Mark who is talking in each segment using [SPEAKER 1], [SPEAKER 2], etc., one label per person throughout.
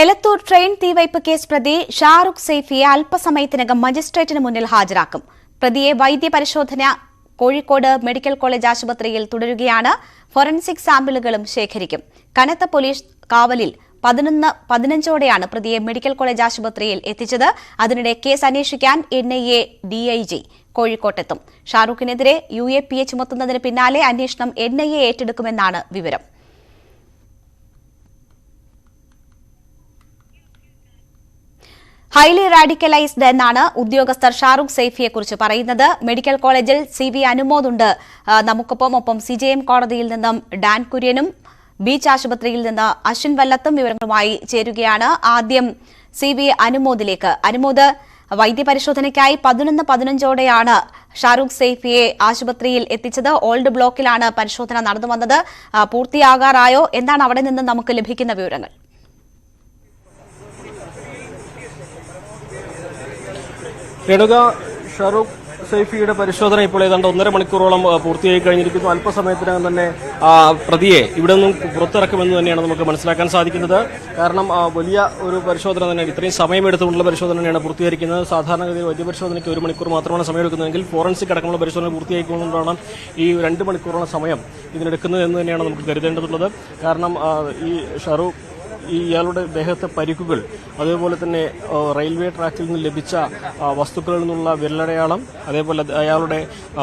[SPEAKER 1] Elathur train തീവയ്പ് case പ്രതി ഷാറുഖ് സൈഫിയെ അല്പസമയത്തിനകം മജിസ്ട്രേറ്റിന് മുന്നിൽ ഹാജരാക്കും. പ്രതിയെ വൈദ്യപരിശോധന കോഴിക്കോട് മെഡിക്കൽ കോളേജ് ആശുപത്രിയിൽ തുടരുകയാണ്. ഫോറൻസിക് സാമ്പിളുകളും ശേഖരിക്കും. കനത്ത പോലീസ് കാവലിൽ 11:15ഓടെയാണ് പ്രതിയെ മെഡിക്കൽ കോളേജ് ആശുപത്രിയിൽ എത്തിച്ചത്. അതിനിടെ കേസ് അന്വേഷിക്കാൻ NIA DIG കോഴിക്കോട്ടെത്തും. ഷാറുഖിനെതിരെ UAPA ചുമത്തുന്നതിന് പിന്നാലെ അന്വേഷണം NIA ഏറ്റെടുക്കുമെന്നാണ് വിവരം. ഹൈലി റാഡിക്കലൈസ്ഡ് എന്നാണ് ഉദ്യോഗസ്ഥർ ഷാറുഖ് സൈഫിയെക്കുറിച്ച് പറയുന്നത്. മെഡിക്കൽ കോളേജിൽ CV അനുമോദുണ്ട് നമുക്കൊപ്പം. CJM കോടതിയിൽ നിന്നും ഡാൻ കുര്യനും ബീച്ച് ആശുപത്രിയിൽ നിന്ന് അശ്വിൻ വല്ലത്തും വിവരങ്ങളുമായി ചേരുകയാണ്. ആദ്യം CV അനുമോദിലേക്ക്. അനുമോദ്, വൈദ്യപരിശോധനയ്ക്കായി 11:15ഓടെയാണ് ഷാറുഖ് സൈഫിയെ ആശുപത്രിയിൽ എത്തിച്ചത്. ഓൾഡ് ബ്ലോക്കിലാണ് പരിശോധന നടന്നു വന്നത്. പൂർത്തിയാകാറായോ? എന്താണ് അവിടെ നിന്ന് നമുക്ക് ലഭിക്കുന്ന വിവരങ്ങൾ?
[SPEAKER 2] ഷാറുഖ് സൈഫിയുടെ പരിശോധന ഇപ്പോൾ ഏതാണ്ട് 1.5 മണിക്കൂറോളം പൂർത്തിയായി കഴിഞ്ഞിരിക്കുന്നു. അല്പസമയത്തിനകം തന്നെ പ്രതിയെ ഇവിടെ നിന്നും പുറത്തിറക്കുമെന്ന് തന്നെയാണ് നമുക്ക് മനസ്സിലാക്കാൻ സാധിക്കുന്നത്. കാരണം വലിയ ഒരു പരിശോധന തന്നെയാണ്, ഇത്രയും സമയമെടുത്തുകൊണ്ടുള്ള പരിശോധന തന്നെയാണ് പൂർത്തീകരിക്കുന്നത്. സാധാരണഗതിയിൽ വൈദ്യപരിശോധനയ്ക്ക് 1 മണിക്കൂർ മാത്രമാണ് സമയമെടുക്കുന്നതെങ്കിൽ ഫോറൻസിക് അടക്കമുള്ള പരിശോധന പൂർത്തിയായിക്കൊണ്ടാണ് ഈ 2 മണിക്കൂറോളം സമയം ഇതിനെടുക്കുന്നത് എന്ന് തന്നെയാണ് നമുക്ക് കരുതേണ്ടതുള്ളത്. കാരണം ഈ ഷാറുഖ് ഇയാളുടെ ദേഹത്തെ പരിക്കുകൾ, അതേപോലെ തന്നെ റെയിൽവേ ട്രാക്കിൽ നിന്ന് ലഭിച്ച വസ്തുക്കളിൽ നിന്നുള്ള വിരലടയാളം, അതേപോലെ അയാളുടെ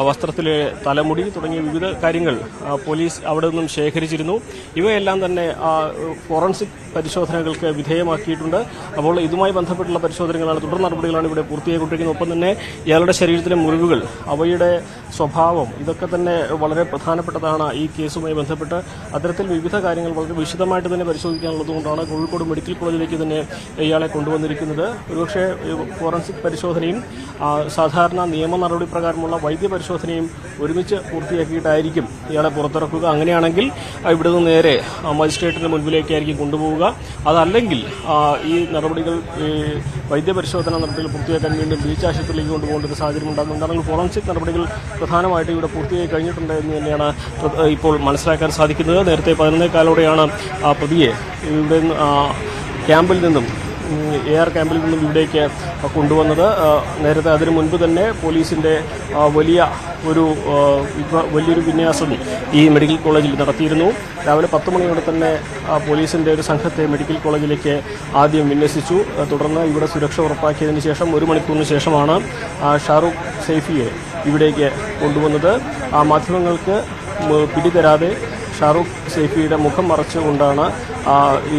[SPEAKER 2] വസ്ത്രത്തിലെ തലമുടി തുടങ്ങിയ വിവിധ കാര്യങ്ങൾ പോലീസ് അവിടെ നിന്നും ശേഖരിച്ചിരുന്നു. ഇവയെല്ലാം തന്നെ ഫോറൻസിക് പരിശോധനകൾക്ക് വിധേയമാക്കിയിട്ടുണ്ട്. അപ്പോൾ ഇതുമായി ബന്ധപ്പെട്ടുള്ള പരിശോധനകളാണ്, തുടർ നടപടികളാണ് ഇവിടെ പൂർത്തിയായിക്കൊണ്ടിരിക്കുന്നത്. ഒപ്പം തന്നെ ഇയാളുടെ ശരീരത്തിലെ മുറിവുകൾ, അവയുടെ സ്വഭാവം, ഇതൊക്കെ തന്നെ വളരെ പ്രധാനപ്പെട്ടതാണ് ഈ കേസുമായി ബന്ധപ്പെട്ട്. അത്തരത്തിൽ വിവിധ കാര്യങ്ങൾ വളരെ വിശദമായിട്ട് തന്നെ പരിശോധിക്കാനുള്ളതുകൊണ്ടാണ് കോഴിക്കോട് മെഡിക്കൽ കോളേജിലേക്ക് തന്നെ ഇയാളെ കൊണ്ടുവന്നിരിക്കുന്നത്. ഒരുപക്ഷെ ഫോറൻസിക് പരിശോധനയും സാധാരണ നിയമ നടപടി പ്രകാരമുള്ള വൈദ്യപരിശോധനയും ഒരുമിച്ച് പൂർത്തിയാക്കിയിട്ടായിരിക്കും ഇയാളെ പുറത്തിറക്കുക. അങ്ങനെയാണെങ്കിൽ ഇവിടെ നിന്ന് നേരെ മജിസ്ട്രേറ്റിന് മുൻപിലേക്കായിരിക്കും കൊണ്ടുപോവുക. അതല്ലെങ്കിൽ ഈ നടപടികൾ, വൈദ്യപരിശോധന നടപടികൾ പൂർത്തിയാക്കാൻ വേണ്ടി ബീച്ച് ആശുപത്രിയിലേക്ക് കൊണ്ടുപോകേണ്ട ഒരു സാഹചര്യം ഉണ്ടാകുന്നുണ്ടെങ്കിൽ ഫോറൻസിക് നടപടികൾ പ്രധാനമായിട്ട് ഇവിടെ പൂർത്തിയായി കഴിഞ്ഞിട്ടുണ്ട് എന്ന് തന്നെയാണ് ഇപ്പോൾ മനസ്സിലാക്കാൻ സാധിക്കുന്നത്. നേരത്തെ 11:15ഓടെയാണ് പ്രതിയെ ഇവിടെ ക്യാമ്പിൽ നിന്നും AR ക്യാമ്പിൽ നിന്നും ഇവിടേക്ക് കൊണ്ടുവന്നത്. നേരത്തെ അതിനു മുൻപ് തന്നെ പോലീസിന്റെ വലിയൊരു വിന്യാസം ഈ മെഡിക്കൽ കോളേജിൽ നടത്തിയിരുന്നു. രാവിലെ 10 മണിയോടെ തന്നെ പോലീസിന്റെ ഒരു സംഘത്തെ മെഡിക്കൽ കോളേജിലേക്ക് ആദ്യം വിന്യസിച്ചു. തുടർന്ന് ഇവിടെ സുരക്ഷ ഉറപ്പാക്കിയതിനു ശേഷം 1 മണിക്കൂറിന് ശേഷമാണ് ഷാറുഖ് സൈഫിയെ ഇവിടേക്ക് കൊണ്ടുവന്നത്. മാധ്യമങ്ങൾക്ക് പിടിതരാതെ ഷാറുഖ് സൈഫിയുടെ മുഖം മറച്ചുകൊണ്ടാണ്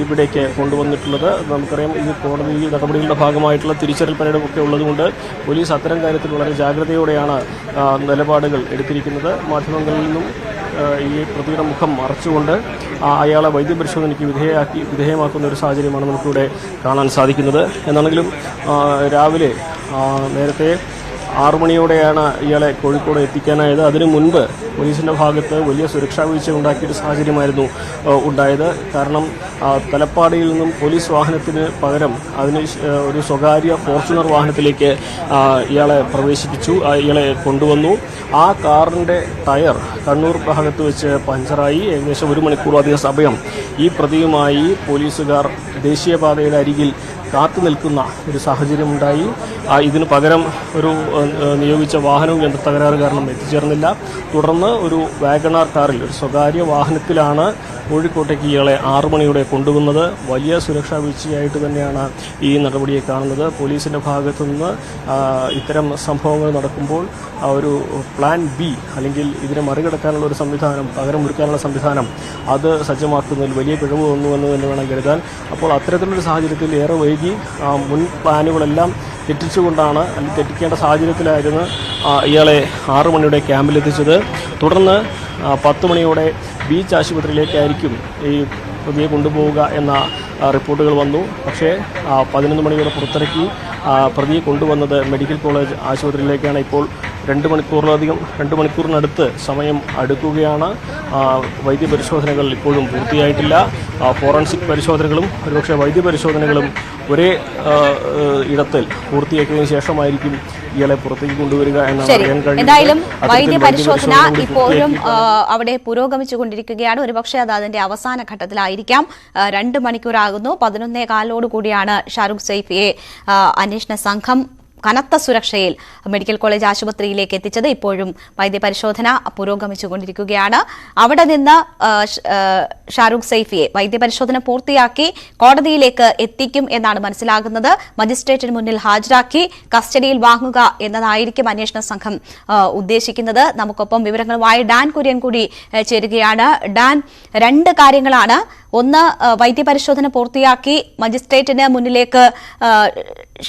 [SPEAKER 2] ഇവിടേക്ക് കൊണ്ടുവന്നിട്ടുള്ളത്. നമുക്കറിയാം, ഇത് കോടതി നടപടികളുടെ ഭാഗമായിട്ടുള്ള തിരിച്ചറിയൽ പരേഡൊക്കെ ഉള്ളതുകൊണ്ട് പോലീസ് അത്തരം കാര്യത്തിൽ വളരെ ജാഗ്രതയോടെയാണ് നിലപാടുകൾ എടുത്തിരിക്കുന്നത്. മാധ്യമങ്ങളിൽ നിന്നും ഈ പ്രതിയുടെ മുഖം മറച്ചുകൊണ്ട് അയാളെ വൈദ്യപരിശോധനയ്ക്ക് വിധേയമാക്കുന്ന ഒരു സാഹചര്യമാണ് നമുക്കിവിടെ കാണാൻ സാധിക്കുന്നത്. എന്നാണെങ്കിലും രാവിലെ നേരത്തെ 6 മണിയോടെയാണ് ഇയാളെ കോഴിക്കോട് എത്തിക്കാനായത്. അതിനു മുൻപ് പോലീസിന്റെ ഭാഗത്ത് വലിയ സുരക്ഷാ വീഴ്ച ഉണ്ടാക്കിയൊരു സാഹചര്യമായിരുന്നു ഉണ്ടായത്. കാരണം തലപ്പാടിയിൽ നിന്നും പോലീസ് വാഹനത്തിന് പകരം അതിന് ഒരു സ്വകാര്യ ഫോർച്യൂണർ വാഹനത്തിലേക്ക് ഇയാളെ പ്രവേശിപ്പിച്ചു, ഇയാളെ കൊണ്ടുവന്നു. ആ കാറിന്റെ ടയർ കണ്ണൂർ ഭാഗത്ത് വെച്ച് പഞ്ചറായി. ഏകദേശം 1 മണിക്കൂറധികം സമയം ഈ പ്രതിയുമായി പോലീസുകാർ ദേശീയപാതയുടെ അരികിൽ കാത്തു നിൽക്കുന്ന ഒരു സാഹചര്യമുണ്ടായി. ഇതിനു പകരം ഒരു നിയോഗിച്ച വാഹനവും യന്ത്ര തകരാറ് കാരണം എത്തിച്ചേർന്നില്ല. തുടർന്ന് ഒരു വാഗണാർ കാറിൽ, ഒരു സ്വകാര്യ വാഹനത്തിലാണ് കോഴിക്കോട്ടേക്ക് ഇയാളെ 6 മണിയോടെ കൊണ്ടുവന്നത്. വലിയ സുരക്ഷാ വീഴ്ചയായിട്ട് തന്നെയാണ് ഈ നടപടിയെ കാണുന്നത്. പോലീസിന്റെ ഭാഗത്തു നിന്ന് ഇത്തരം സംഭവങ്ങൾ നടക്കുമ്പോൾ ഒരു പ്ലാൻ B, അല്ലെങ്കിൽ ഇതിനെ മറികടക്കാനുള്ള ഒരു സംവിധാനം, പകരമൊരുക്കാനുള്ള സംവിധാനം, അത് സജ്ജമാക്കുന്നതിൽ വലിയ പിഴവ് വന്നുവെന്ന് തന്നെ വേണം കരുതാൻ. അപ്പോൾ അത്തരത്തിലൊരു സാഹചര്യത്തിൽ ഏറെ വൈകി മുൻ പ്ലാനുകളെല്ലാം തെറ്റിച്ചുകൊണ്ടാണ്, അല്ലെങ്കിൽ തെറ്റിക്കേണ്ട സാഹചര്യത്തിലായിരുന്നു ഇയാളെ 6 മണിയോടെ ക്യാമ്പിലെത്തിച്ചത്. തുടർന്ന് 10 മണിയോടെ ബീച്ച് ആശുപത്രിയിലേക്കായിരിക്കും ഈ പ്രതിയെ കൊണ്ടുപോവുക എന്ന റിപ്പോർട്ടുകൾ വന്നു. പക്ഷേ 11 മണിയോടെ പുറത്തിറക്കി പ്രതിയെ കൊണ്ടുവന്നത് മെഡിക്കൽ കോളേജ് ആശുപത്രിയിലേക്കാണ് ഇപ്പോൾ 2 മണിക്കൂറിനടുത്ത് സമയം അടുക്കുകയാണ്. വൈദ്യപരിശോധനകൾ ഇപ്പോഴും പൂർത്തിയായിട്ടില്ല. ഫോറൻസിക് പരിശോധനകളും ഒരുപക്ഷെ വൈദ്യപരിശോധനകളും ഒരേ ഇടത്തിൽ പൂർത്തിയാക്കിയതിനു ശേഷമായിരിക്കും ഇയാളെ പുറത്തേക്ക് കൊണ്ടുവരിക എന്നാണ് അറിയാൻ കഴിയുന്നത്.
[SPEAKER 1] എന്തായാലും വൈദ്യപരിശോധന ഇപ്പോഴും അവിടെ പുരോഗമിച്ചുകൊണ്ടിരിക്കുകയാണ്. ഒരുപക്ഷെ അത് അതിന്റെ അവസാന ഘട്ടത്തിലായിരിക്കാം. 2 മണിക്കൂറാകുന്നു. 11:15 കൂടിയാണ് ഷാരൂഖ് സൈഫിയെ അന്വേഷണ സംഘം കനത്ത സുരക്ഷയിൽ മെഡിക്കൽ കോളേജ് ആശുപത്രിയിലേക്ക് എത്തിച്ചത്. ഇപ്പോഴും വൈദ്യപരിശോധന പുരോഗമിച്ചുകൊണ്ടിരിക്കുകയാണ്. അവിടെ നിന്ന് ഷാരൂഖ് സൈഫിയെ വൈദ്യപരിശോധന പൂർത്തിയാക്കി കോടതിയിലേക്ക് എത്തിക്കും എന്നാണ് മനസ്സിലാകുന്നത്. മജിസ്ട്രേറ്റിന് മുന്നിൽ ഹാജരാക്കി കസ്റ്റഡിയിൽ വാങ്ങുക എന്നതായിരിക്കും അന്വേഷണ സംഘം ഉദ്ദേശിക്കുന്നത്. നമുക്കൊപ്പം വിവരങ്ങളുമായി ഡാൻ കുര്യൻ കൂടി ചേരുകയാണ്. ഡാൻ, 2 കാര്യങ്ങളാണ്. ഒന്ന്, വൈദ്യപരിശോധന പൂർത്തിയാക്കി മജിസ്ട്രേറ്റിന് മുന്നിലേക്ക്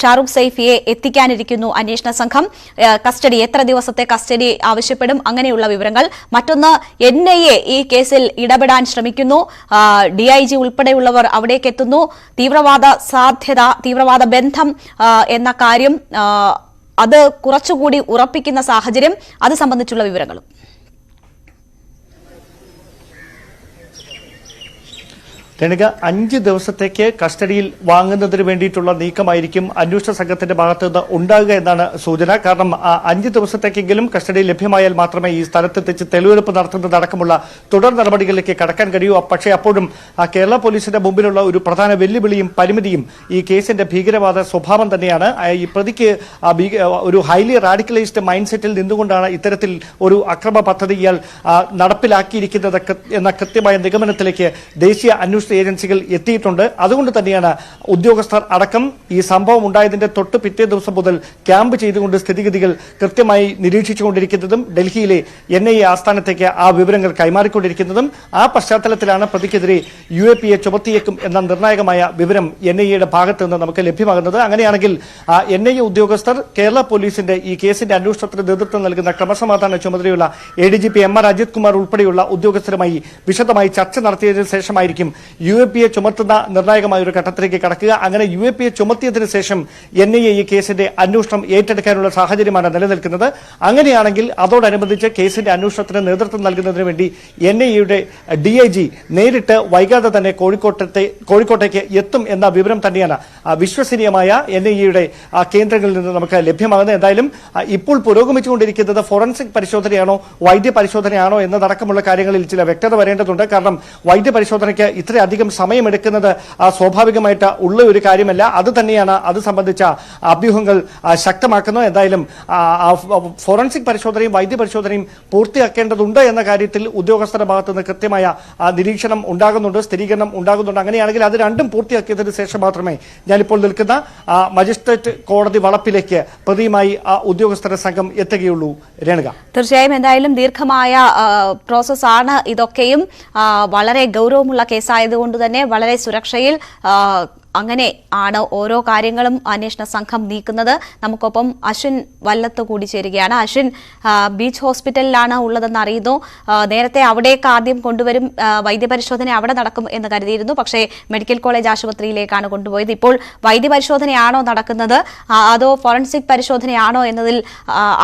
[SPEAKER 1] ഷാരൂഖ് സൈഫിയെ എത്തിക്കാനിരിക്കുന്നു അന്വേഷണ സംഘം. കസ്റ്റഡി, എത്ര ദിവസത്തെ കസ്റ്റഡി ആവശ്യപ്പെടും, അങ്ങനെയുള്ള വിവരങ്ങൾ. മറ്റൊന്ന്, NIA ഈ കേസിൽ ഇടപെടാൻ ശ്രമിക്കുന്നു. DIG ഉൾപ്പെടെയുള്ളവർ അവിടേക്ക് എത്തുന്നു. തീവ്രവാദ സാധ്യത, തീവ്രവാദ ബന്ധം എന്ന കാര്യം അത് കുറച്ചുകൂടി ഉറപ്പിക്കുന്ന സാഹചര്യം, അത് സംബന്ധിച്ചുള്ള വിവരങ്ങളും.
[SPEAKER 3] രണിക, 5 ദിവസത്തേക്ക് കസ്റ്റഡിയിൽ വാങ്ങുന്നതിന് വേണ്ടിയിട്ടുള്ള നീക്കമായിരിക്കും അന്വേഷണ സംഘത്തിന്റെ ഭാഗത്ത് നിന്ന് ഉണ്ടാകുക എന്നാണ് സൂചന. കാരണം 5 ദിവസത്തേക്കെങ്കിലും കസ്റ്റഡി ലഭ്യമായാൽ മാത്രമേ ഈ സ്ഥലത്തെത്തിച്ച് തെളിവെടുപ്പ് നടത്തുന്നതടക്കമുള്ള തുടർ നടപടികളിലേക്ക് കടക്കാൻ കഴിയൂ. പക്ഷേ അപ്പോഴും കേരള പോലീസിന്റെ മുമ്പിലുള്ള ഒരു പ്രധാന വെല്ലുവിളിയും പരിമിതിയും ഈ കേസിന്റെ ഭീകരവാദ സ്വഭാവം തന്നെയാണ്. ഈ പ്രതിക്ക് ഒരു ഹൈലി റാഡിക്കലൈസ്ഡ് മൈൻഡ് സെറ്റിൽ നിന്നുകൊണ്ടാണ് ഇത്തരത്തിൽ ഒരു അക്രമ പദ്ധതി ഇയാൾ നടപ്പിലാക്കിയിരിക്കുന്നത് എന്ന കൃത്യമായ നിഗമനത്തിലേക്ക് ദേശീയ അന്വേഷണ ഏജൻസികൾ എത്തിയിട്ടുണ്ട്. അതുകൊണ്ട് തന്നെയാണ് ഉദ്യോഗസ്ഥർ അടക്കം ഈ സംഭവം ഉണ്ടായതിന്റെ തൊട്ട് പിറ്റേ ദിവസം മുതൽ ക്യാമ്പ് ചെയ്തുകൊണ്ട് സ്ഥിതിഗതികൾ കൃത്യമായി നിരീക്ഷിച്ചുകൊണ്ടിരിക്കുന്നതും ഡൽഹിയിലെ NIA ആസ്ഥാനത്തേക്ക് ആ വിവരങ്ങൾ കൈമാറിക്കൊണ്ടിരിക്കുന്നതും. ആ പശ്ചാത്തലത്തിലാണ് പ്രതിക്കെതിരെ UAPA ചുമത്തിയേക്കും എന്ന നിർണായകമായ വിവരം NIAയുടെ ഭാഗത്ത് നിന്ന് നമുക്ക് ലഭ്യമാകുന്നത്. അങ്ങനെയാണെങ്കിൽ NIA ഉദ്യോഗസ്ഥർ കേരള പോലീസിന്റെ ഈ കേസിന്റെ അന്വേഷണത്തിന് നേതൃത്വം നൽകുന്ന ക്രമസമാധാന ചുമതലയുള്ള ADGP MR അജിത് കുമാർ ഉൾപ്പെടെയുള്ള ഉദ്യോഗസ്ഥരുമായി വിശദമായി ചർച്ച നടത്തിയതിനു ശേഷമായിരിക്കും UAPA ചുമത്തുന്ന നിർണായകമായ ഒരു ഘട്ടത്തിലേക്ക് കടക്കുക. അങ്ങനെ UAPA ചുമത്തിയതിനു ശേഷം NIA ഈ കേസിന്റെ അന്വേഷണം ഏറ്റെടുക്കാനുള്ള സാഹചര്യമാണ് നിലനിൽക്കുന്നത്. അങ്ങനെയാണെങ്കിൽ അതോടനുബന്ധിച്ച് കേസിന്റെ അന്വേഷണത്തിന് നേതൃത്വം നൽകുന്നതിന് വേണ്ടി NIAയുടെ DIG നേരിട്ട് വൈകാതെ തന്നെ കോഴിക്കോട്ടേക്ക് എത്തും എന്ന വിവരം തന്നെയാണ് വിശ്വസനീയമായ NIAയുടെ കേന്ദ്രങ്ങളിൽ നിന്ന് നമുക്ക് ലഭ്യമാകുന്നത്. എന്തായാലും ഇപ്പോൾ പുരോഗമിച്ചുകൊണ്ടിരിക്കുന്നത് ഫോറൻസിക് പരിശോധനയാണോ വൈദ്യ പരിശോധനയാണോ എന്നതടക്കമുള്ള കാര്യങ്ങളിൽ ചില വ്യക്തത വരേണ്ടതുണ്ട്. കാരണം വൈദ്യ പരിശോധനയ്ക്ക് ഇത്രയധികം സമയമെടുക്കുന്നത് സ്വാഭാവികമായിട്ട് ഉള്ള ഒരു കാര്യമല്ല. അത് തന്നെയാണ് അത് സംബന്ധിച്ച അഭ്യൂഹങ്ങൾ ശക്തമാക്കുന്നത്. എന്തായാലും ഫോറൻസിക് പരിശോധനയും വൈദ്യ പരിശോധനയും പൂർത്തിയാക്കേണ്ടതുണ്ട് എന്ന കാര്യത്തിൽ ഉദ്യോഗസ്ഥരുടെ ഭാഗത്തു നിന്ന് കൃത്യമായ നിരീക്ഷണം ഉണ്ടാകുന്നുണ്ട്, സ്ഥിരീകരണം ഉണ്ടാകുന്നുണ്ട്. അങ്ങനെയാണെങ്കിൽ അത് രണ്ടും പൂർത്തിയാക്കിയതിനു ശേഷം മാത്രമേ ഞാനിപ്പോൾ നിൽക്കുന്ന മജിസ്ട്രേറ്റ് കോടതി വളപ്പിലേക്ക് പ്രതിയുമായി ഉദ്യോഗസ്ഥരുടെ സംഘം എത്തുകയുള്ളൂ. രേണുക,
[SPEAKER 1] തീർച്ചയായും എന്തായാലും ദീർഘമായ പ്രോസസ്സാണ് ഇതൊക്കെയും. വളരെ ഗൗരവമുള്ള കേസായതുകൊണ്ട് തന്നെ വളരെ സുരക്ഷയിൽ അങ്ങനെ ആണ് ഓരോ കാര്യങ്ങളും അന്വേഷണ സംഘം നീക്കുന്നത്. നമുക്കൊപ്പം അശ്വിൻ വല്ലത്ത് കൂടി ചേരുകയാണ്. അശ്വിൻ, ബീച്ച് ഹോസ്പിറ്റലിലാണ് ഉള്ളതെന്ന് അറിയുന്നു. നേരത്തെ അവിടേക്ക് ആദ്യം കൊണ്ടുവരും, വൈദ്യപരിശോധന അവിടെ നടക്കും എന്ന് കരുതിയിരുന്നു. പക്ഷേ മെഡിക്കൽ കോളേജ് ആശുപത്രിയിലേക്കാണ് കൊണ്ടുപോയത്. ഇപ്പോൾ വൈദ്യപരിശോധനയാണോ നടക്കുന്നത് അതോ ഫോറൻസിക് പരിശോധനയാണോ എന്നതിൽ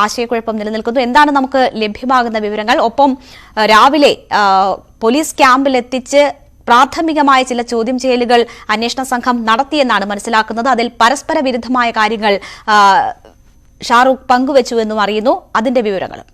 [SPEAKER 1] ആശയക്കുഴപ്പം നിലനിൽക്കുന്നു. എന്താണ് നമുക്ക് ലഭ്യമാകുന്ന വിവരങ്ങൾ? ഒപ്പം രാവിലെ പോലീസ് ക്യാമ്പിലെത്തിച്ച് പ്രാഥമികമായ ചില ചോദ്യം ചെയ്യലുകൾ അന്വേഷണ സംഘം നടത്തിയെന്നാണ് മനസ്സിലാക്കുന്നത്. അതിൽ പരസ്പര വിരുദ്ധമായ കാര്യങ്ങൾ ഷാറൂഖ് പങ്കുവച്ചുവെന്നും അറിയുന്നു. അതിന്റെ വിവരങ്ങളും.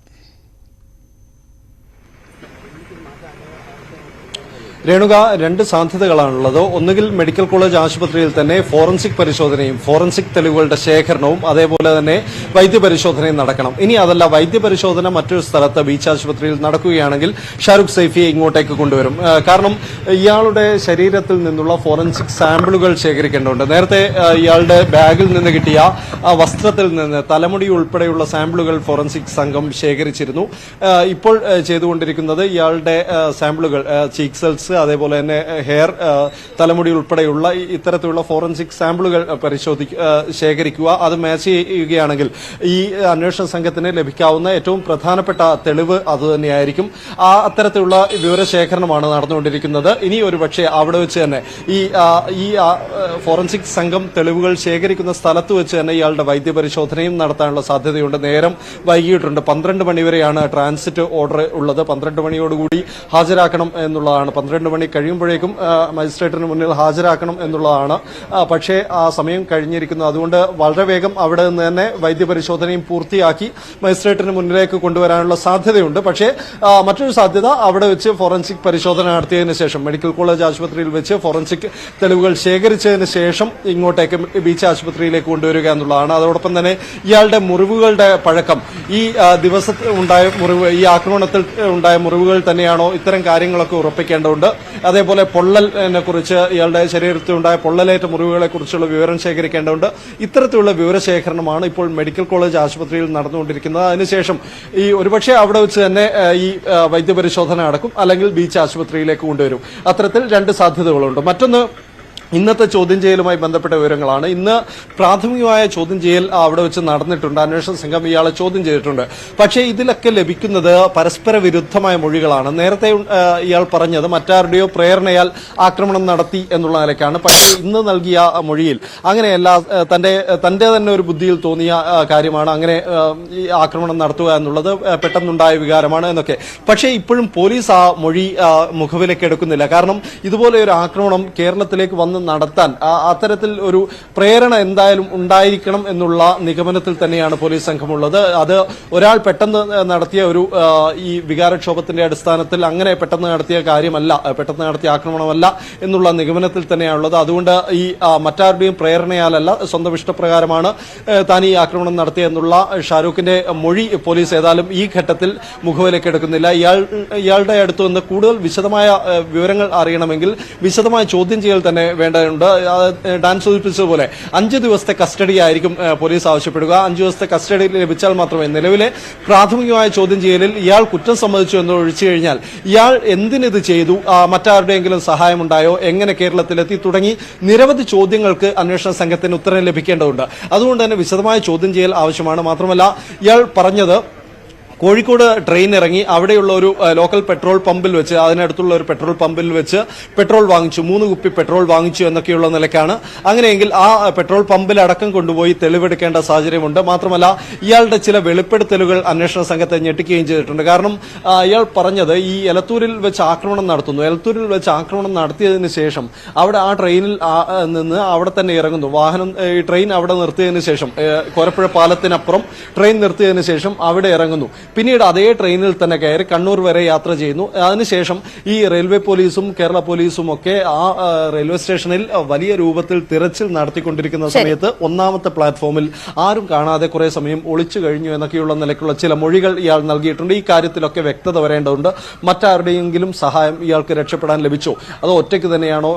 [SPEAKER 4] രേണുക, 2 സാധ്യതകളാണുള്ളത്. ഒന്നുകിൽ മെഡിക്കൽ കോളേജ് ആശുപത്രിയിൽ തന്നെ ഫോറൻസിക് പരിശോധനയും ഫോറൻസിക് തെളിവുകളുടെ ശേഖരണവും അതേപോലെ തന്നെ വൈദ്യപരിശോധനയും നടക്കണം. ഇനി അതല്ല, വൈദ്യപരിശോധന മറ്റൊരു സ്ഥലത്ത് ബീച്ച് ആശുപത്രിയിൽ നടക്കുകയാണെങ്കിൽ ഷാരൂഖ് സൈഫിയെ ഇങ്ങോട്ടേക്ക് കൊണ്ടുവരും. കാരണം ഇയാളുടെ ശരീരത്തിൽ നിന്നുള്ള ഫോറൻസിക് സാമ്പിളുകൾ ശേഖരിക്കേണ്ടതുണ്ട്. നേരത്തെ ഇയാളുടെ ബാഗിൽ നിന്ന് കിട്ടിയ വസ്ത്രത്തിൽ നിന്ന് തലമുടി ഉൾപ്പെടെയുള്ള സാമ്പിളുകൾ ഫോറൻസിക് സംഘം ശേഖരിച്ചിരുന്നു. ഇപ്പോൾ ചെയ്തുകൊണ്ടിരിക്കുന്നത് ഇയാളുടെ സാമ്പിളുകൾ ചീക്ക് സെൽസ് ഫിംഗർ അതേപോലെ തന്നെ ഹെയർ, തലമുടി ഉൾപ്പെടെയുള്ള ഇത്തരത്തിലുള്ള ഫോറൻസിക് സാമ്പിളുകൾ ശേഖരിക്കുക. അത് മാച്ച് ചെയ്യുകയാണെങ്കിൽ ഈ അന്വേഷണ സംഘത്തിന് ലഭിക്കാവുന്ന ഏറ്റവും പ്രധാനപ്പെട്ട തെളിവ് അതുതന്നെയായിരിക്കും. അത്തരത്തിലുള്ള വിവരശേഖരണമാണ് നടന്നുകൊണ്ടിരിക്കുന്നത്. ഇനി ഒരുപക്ഷെ അവിടെ വെച്ച് തന്നെ ഈ ഫോറൻസിക് സംഘം തെളിവുകൾ ശേഖരിക്കുന്ന സ്ഥലത്ത് വെച്ച് തന്നെ ഇയാളുടെ വൈദ്യപരിശോധനയും നടത്താനുള്ള സാധ്യതയുണ്ട്. നേരം വൈകിയിട്ടുണ്ട്. 12 മണിവരെയാണ് ട്രാൻസിറ്റ് ഓർഡർ ഉള്ളത്. 12 മണിയോടുകൂടി ഹാജരാക്കണം എന്നുള്ളതാണ്. 12 മണി കഴിയുമ്പോഴേക്കും മജിസ്ട്രേറ്റിന് മുന്നിൽ ഹാജരാക്കണം എന്നുള്ളതാണ്. പക്ഷേ ആ സമയം കഴിഞ്ഞിരിക്കുന്നു. അതുകൊണ്ട് വളരെ വേഗം അവിടെ നിന്ന് തന്നെ വൈദ്യപരിശോധനയും പൂർത്തിയാക്കി മജിസ്ട്രേറ്റിന് മുന്നിലേക്ക് കൊണ്ടുവരാനുള്ള സാധ്യതയുണ്ട്. പക്ഷേ മറ്റൊരു സാധ്യത അവിടെ വെച്ച് ഫോറൻസിക് പരിശോധന നടത്തിയതിനു ശേഷം മെഡിക്കൽ കോളേജ് ആശുപത്രിയിൽ വെച്ച് ഫോറൻസിക് തെളിവുകൾ ശേഖരിച്ചതിന് ശേഷം ഇങ്ങോട്ടേക്ക് ബീച്ച് ആശുപത്രിയിലേക്ക് കൊണ്ടുവരിക എന്നുള്ളതാണ്. അതോടൊപ്പം തന്നെ ഇയാളുടെ മുറിവുകളുടെ പഴക്കം, ഈ ദിവസത്തിൽ ഉണ്ടായ മുറിവ്, ഈ ആക്രമണത്തിൽ ഉണ്ടായ മുറിവുകൾ തന്നെയാണോ, ഇത്തരം കാര്യങ്ങളൊക്കെ ഉറപ്പിക്കേണ്ടതുണ്ട്. അതേപോലെ പൊള്ളലിനെ കുറിച്ച്, ഇയാളുടെ ശരീരത്തിൽ ഉണ്ടായ പൊള്ളലേറ്റ മുറിവുകളെ കുറിച്ചുള്ള വിവരം ശേഖരിക്കേണ്ടതുണ്ട്. ഇത്തരത്തിലുള്ള വിവരശേഖരണമാണ് ഇപ്പോൾ മെഡിക്കൽ കോളേജ് ആശുപത്രിയിൽ നടന്നുകൊണ്ടിരിക്കുന്നത്. അതിനുശേഷം ഈ ഒരുപക്ഷെ അവിടെ വെച്ച് തന്നെ ഈ വൈദ്യപരിശോധന നടക്കും, അല്ലെങ്കിൽ ബീച്ച് ആശുപത്രിയിലേക്ക് കൊണ്ടുവരും. അത്തരത്തിൽ 2 സാധ്യതകളുണ്ട്. മറ്റൊന്ന്, ഇന്നത്തെ ചോദ്യം ചെയ്യലുമായി ബന്ധപ്പെട്ട വിവരങ്ങളാണ്. ഇന്ന് പ്രാഥമികമായ ചോദ്യം ചെയ്യൽ അവിടെ വെച്ച് നടന്നിട്ടുണ്ട്. അന്വേഷണ സംഘം ഇയാളെ ചോദ്യം ചെയ്തിട്ടുണ്ട്. പക്ഷേ ഇതിലൊക്കെ ലഭിക്കുന്നത് പരസ്പര വിരുദ്ധമായ മൊഴികളാണ്. നേരത്തെ ഇയാൾ പറഞ്ഞത് മറ്റാരുടെയോ പ്രേരണയാൽ ആക്രമണം നടത്തി എന്നുള്ള നിലയ്ക്കാണ്. പക്ഷേ ഇന്ന് നൽകിയ മൊഴിയിൽ അങ്ങനെയല്ല, തന്റെ തന്നെ ഒരു ബുദ്ധിയിൽ തോന്നിയ കാര്യമാണ് അങ്ങനെ ഈ ആക്രമണം നടത്തുക എന്നുള്ളത്, പെട്ടെന്നുണ്ടായ വികാരമാണ് എന്നൊക്കെ. പക്ഷേ ഇപ്പോഴും പോലീസ് ആ മൊഴി മുഖവിലേക്ക് എടുക്കുന്നില്ല. കാരണം ഇതുപോലെ ഒരു ആക്രമണം കേരളത്തിലേക്ക് വന്ന് നടത്താൻ അത്തരത്തിൽ ഒരു പ്രേരണ എന്തായാലും ഉണ്ടായിരിക്കണം എന്നുള്ള നിഗമനത്തിൽ തന്നെയാണ് പോലീസ് സംഘമുള്ളത്. അത് ഒരാൾ പെട്ടെന്ന് നടത്തിയ ഒരു ഈ വികാരക്ഷോഭത്തിന്റെ അടിസ്ഥാനത്തിൽ അങ്ങനെ പെട്ടെന്ന് നടത്തിയ കാര്യമല്ല, പെട്ടെന്ന് നടത്തിയ ആക്രമണമല്ല എന്നുള്ള നിഗമനത്തിൽ തന്നെയാണുള്ളത്. അതുകൊണ്ട് ഈ മറ്റാരുടെയും പ്രേരണയാലല്ല, സ്വന്തം ഇഷ്ടപ്രകാരമാണ് താൻ ഈ ആക്രമണം നടത്തിയെന്നുള്ള ഷാരൂഖിന്റെ മൊഴി പോലീസ് ഏതായാലും ഈ ഘട്ടത്തിൽ മുഖവിലേക്ക് എടുക്കുന്നില്ല. ഇയാളുടെ അടുത്ത് നിന്ന് കൂടുതൽ വിശദമായ വിവരങ്ങൾ അറിയണമെങ്കിൽ വിശദമായ ചോദ്യം ചെയ്യൽ തന്നെ വേണ്ടതുണ്ട്. ഡാൻ സൂചിപ്പിച്ചതുപോലെ 5 ദിവസത്തെ കസ്റ്റഡി ആയിരിക്കും പോലീസ് ആവശ്യപ്പെടുക. 5 ദിവസത്തെ കസ്റ്റഡി ലഭിച്ചാൽ മാത്രമേ, നിലവിലെ പ്രാഥമികമായ ചോദ്യം ചെയ്യലിൽ ഇയാൾ കുറ്റം സമ്മതിച്ചു എന്ന് ഒഴിച്ചു കഴിഞ്ഞാൽ ഇയാൾ എന്തിനിത് ചെയ്തു, മറ്റാരുടെയെങ്കിലും സഹായമുണ്ടായോ, എങ്ങനെ കേരളത്തിലെത്തി തുടങ്ങി നിരവധി ചോദ്യങ്ങൾക്ക് അന്വേഷണ സംഘത്തിന് ഉത്തരം ലഭിക്കേണ്ടതുണ്ട്. അതുകൊണ്ട് തന്നെ വിശദമായ ചോദ്യം ചെയ്യൽ ആവശ്യമാണ്. മാത്രമല്ല ഇയാൾ പറഞ്ഞത് കോഴിക്കോട് ട്രെയിൻ ഇറങ്ങി അവിടെയുള്ള ഒരു ലോക്കൽ പെട്രോൾ പമ്പിൽ വെച്ച്, അതിനടുത്തുള്ള ഒരു പെട്രോൾ പമ്പിൽ വെച്ച് പെട്രോൾ വാങ്ങിച്ചു, 3 കുപ്പി പെട്രോൾ വാങ്ങിച്ചു എന്നൊക്കെയുള്ള നിലയ്ക്കാണ്. അങ്ങനെയെങ്കിൽ ആ പെട്രോൾ പമ്പിൽ അടക്കം കൊണ്ടുപോയി തെളിവെടുക്കേണ്ട സാഹചര്യമുണ്ട്. മാത്രമല്ല ഇയാളുടെ ചില വെളിപ്പെടുത്തലുകൾ അന്വേഷണ സംഘത്തെ ഞെട്ടിക്കുകയും ചെയ്തിട്ടുണ്ട്. കാരണം ഇയാൾ പറഞ്ഞത് ഈ എലത്തൂരിൽ വെച്ച് ആക്രമണം നടത്തുന്നു, എലത്തൂരിൽ വെച്ച് ആക്രമണം നടത്തിയതിന് ശേഷം അവിടെ ആ ട്രെയിനിൽ നിന്ന് അവിടെ തന്നെ ഇറങ്ങുന്നു, വാഹനം ഈ ട്രെയിൻ അവിടെ നിർത്തിയതിനു ശേഷം, കോരപ്പുഴ പാലത്തിനപ്പുറം ട്രെയിൻ നിർത്തിയതിനു ശേഷം അവിടെ ഇറങ്ങുന്നു. പിന്നീട് അതേ ട്രെയിനിൽ തന്നെ കയറി കണ്ണൂർ വരെ യാത്ര ചെയ്യുന്നു. അതിനുശേഷം ഈ റെയിൽവേ പോലീസും കേരള പോലീസും ഒക്കെ ആ റെയിൽവേ സ്റ്റേഷനിൽ വലിയ രൂപത്തിൽ തിരച്ചിൽ നടത്തിക്കൊണ്ടിരിക്കുന്ന സമയത്ത് 1ാമത്തെ പ്ലാറ്റ്ഫോമിൽ ആരും കാണാതെ കുറെ സമയം ഒളിച്ചു കഴിഞ്ഞു എന്നൊക്കെയുള്ള നിലയ്ക്കുള്ള ചില മൊഴികൾ ഇയാൾ നൽകിയിട്ടുണ്ട്. ഈ കാര്യത്തിലൊക്കെ വ്യക്തത വരേണ്ടതുണ്ട്. മറ്റാരുടെയെങ്കിലും സഹായം ഇയാൾക്ക് രക്ഷപ്പെടാൻ ലഭിച്ചോ, അതോ ഒറ്റയ്ക്ക് തന്നെയാണോ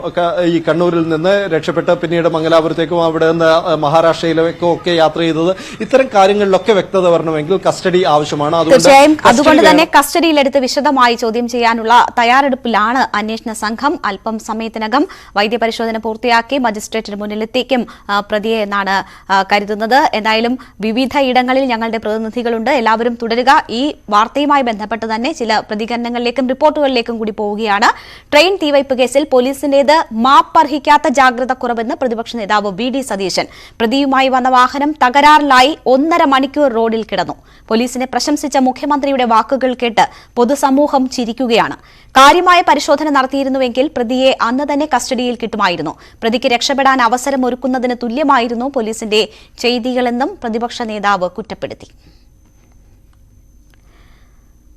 [SPEAKER 4] ഈ കണ്ണൂരിൽ നിന്ന് രക്ഷപ്പെട്ട് പിന്നീട് മംഗലാപുരത്തേക്കും അവിടെ നിന്ന് മഹാരാഷ്ട്രയിലേക്കും ഒക്കെ യാത്ര ചെയ്തത്, ഇത്തരം കാര്യങ്ങളിലൊക്കെ വ്യക്തത വരണമെങ്കിൽ കസ്റ്റഡി ആവശ്യമാണ്.
[SPEAKER 1] തീർച്ചയായും അതുകൊണ്ട് തന്നെ കസ്റ്റഡിയിലെടുത്ത് വിശദമായി ചോദ്യം ചെയ്യാനുള്ള തയ്യാറെടുപ്പിലാണ് അന്വേഷണ സംഘം. അല്പം സമയത്തിനകം വൈദ്യപരിശോധന പൂർത്തിയാക്കി മജിസ്ട്രേറ്റിന് മുന്നിലെത്തിക്കും പ്രതിയെ എന്നാണ് കരുതുന്നത്. എന്തായാലും വിവിധ ഇടങ്ങളിൽ ഞങ്ങളുടെ പ്രതിനിധികളുണ്ട്, എല്ലാവരും തുടരുക. ഈ വാർത്തയുമായി ബന്ധപ്പെട്ട് തന്നെ ചില പ്രതികരണങ്ങളിലേക്കും റിപ്പോർട്ടുകളിലേക്കും കൂടി പോവുകയാണ്. ട്രെയിൻ തീവയ്പ് കേസിൽ പോലീസിന്റേത് മാപ്പർഹിക്കാത്ത ജാഗ്രത കുറവെന്ന് പ്രതിപക്ഷ നേതാവ് വി.ഡി. സതീശൻ. പ്രതിയുമായി വന്ന വാഹനം തകരാറിലായി 1.5 മണിക്കൂർ റോഡിൽ കിടന്നു. പോലീസിനെ പ്രശംസിച്ച മുഖ്യമന്ത്രിയുടെ വാക്കുകൾ കേട്ട് പൊതുസമൂഹം ചിരിക്കുകയാണ്. കാര്യമായ പരിശോധന നടത്തിയിരുന്നുവെങ്കിൽ പ്രതിയെ അന്ന് തന്നെ കസ്റ്റഡിയിൽ കിട്ടുമായിരുന്നു. പ്രതിക്ക് രക്ഷപ്പെടാൻ അവസരമൊരുക്കുന്നതിന് തുല്യമായിരുന്നു പോലീസിന്റെ ചെയ്തികളെന്നും പ്രതിപക്ഷ നേതാവ് കുറ്റപ്പെടുത്തി.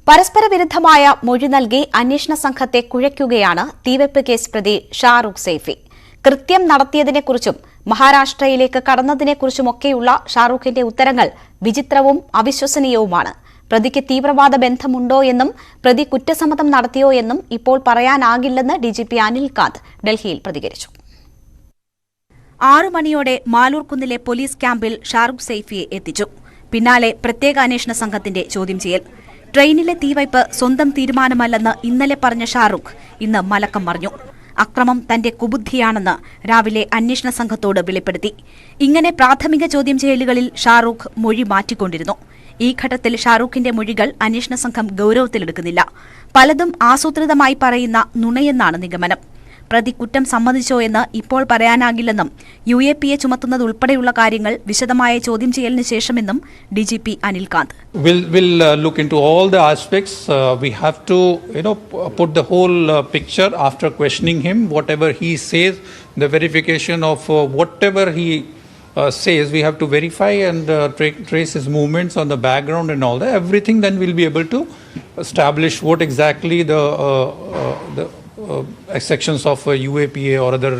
[SPEAKER 1] പരസ്പര വിരുദ്ധമായ മൊഴി നൽകി അന്വേഷണ സംഘത്തെ കുഴയ്ക്കുകയാണ് തീവെപ്പ് കേസ് പ്രതി ഷാറൂഖ് സൈഫി. കൃത്യം നടത്തിയതിനെക്കുറിച്ചും മഹാരാഷ്ട്രയിലേക്ക് കടന്നതിനെക്കുറിച്ചുമൊക്കെയുള്ള ഷാറൂഖിന്റെ ഉത്തരങ്ങൾ വിചിത്രവും അവിശ്വസനീയവുമാണ്. പ്രതിക്ക് തീവ്രവാദ ബന്ധമുണ്ടോ എന്നും പ്രതി കുറ്റസമ്മതം നടത്തിയോ എന്നും ഇപ്പോൾ പറയാനാകില്ലെന്ന് ഡിജിപി അനിൽ കാന്ത് ഡൽഹിയിൽ പ്രതികരിച്ചു. 6 മണിയോടെ മാലൂർക്കുന്നിലെ പോലീസ് ക്യാമ്പിൽ ഷാറൂഖ് സൈഫിയെ എത്തിച്ചു. പിന്നാലെ പ്രത്യേക അന്വേഷണ സംഘത്തിന്റെ ചോദ്യം ചെയ്യൽ. ട്രെയിനിലെ തീവയ്പ് സ്വന്തം തീരുമാനമല്ലെന്ന് ഇന്നലെ പറഞ്ഞ ഷാറൂഖ് ഇന്ന് മലക്കം മറിഞ്ഞു. അക്രമം തന്റെ കുബുദ്ധിയാണെന്ന് രാവിലെ അന്വേഷണ സംഘത്തോട് വെളിപ്പെടുത്തി. ഇങ്ങനെ പ്രാഥമിക ചോദ്യം ചെയ്യലുകളിൽ ഷാറൂഖ് മൊഴി മാറ്റിക്കൊണ്ടിരുന്നു. ഈ ഘട്ടത്തിൽ ഷാറൂഖിന്റെ മൊഴികൾ അന്വേഷണ സംഘം ഗൌരവത്തിലെടുക്കുന്നില്ല. പലതും ആസൂത്രിതമായി പറയുന്ന നുണയെന്നാണ് നിഗമനം. പ്രതി കുറ്റം സമ്മതിച്ചോ എന്ന് ഇപ്പോൾ പറയാനാകില്ലെന്നും UAPA ചുമത്തുന്നതുൾപ്പെടെയുള്ള കാര്യങ്ങൾ വിശദമായ ചോദ്യം ചെയ്യലിന് ശേഷമെന്നും DGP Anil Kant.
[SPEAKER 5] We'll look into all the aspects. We have to put the whole picture after questioning him. Whatever he says, the verification of whatever he says, we have to verify and trace his movements on the background and all that. Everything, then we'll be able to establish what exactly the sections of UAPA or other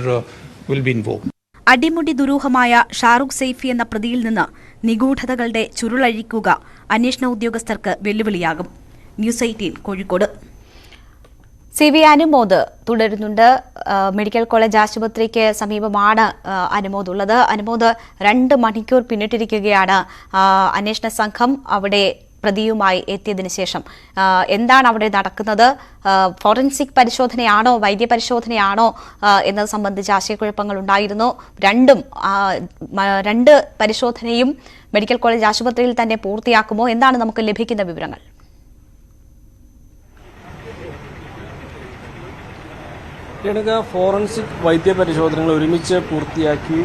[SPEAKER 5] will be invoked.
[SPEAKER 1] അടിമുടി ദുരൂഹമായ ഷാറൂഖ് സൈഫി എന്ന പ്രതിയിൽ നിന്ന് നിഗൂഢതകളുടെ ചുരുളഴിക്കുക അന്വേഷണ ഉദ്യോഗസ്ഥർക്ക് വെല്ലുവിളിയാകും. News 18 Kozhikode. CV Anumod തുടരുന്നുണ്ട്. Medical college ആശുപത്രിക്ക് സമീപമാണ് അനുമോദ് ഉള്ളത്. അനുമോദ് 2 മണിക്കൂർ പിന്നിട്ടിരിക്കുകയാണ് അന്വേഷണ സംഘം അവിടെ പ്രതിയുമായി എത്തിയതിനു ശേഷം. എന്താണ് അവിടെ നടക്കുന്നത്? ഫോറൻസിക് പരിശോധനയാണോ വൈദ്യപരിശോധനയാണോ എന്നത് സംബന്ധിച്ച് ആശയക്കുഴപ്പങ്ങൾ ഉണ്ടായിരുന്നു. രണ്ട് പരിശോധനയും മെഡിക്കൽ കോളേജ് ആശുപത്രിയിൽ തന്നെ പൂർത്തിയാക്കുമോ? എന്താണ് നമുക്ക് ലഭിക്കുന്ന വിവരങ്ങൾ?
[SPEAKER 2] ഫോറൻസിക് വൈദ്യപരിശോധനകൾ ഒരുമിച്ച് പൂർത്തിയാക്കി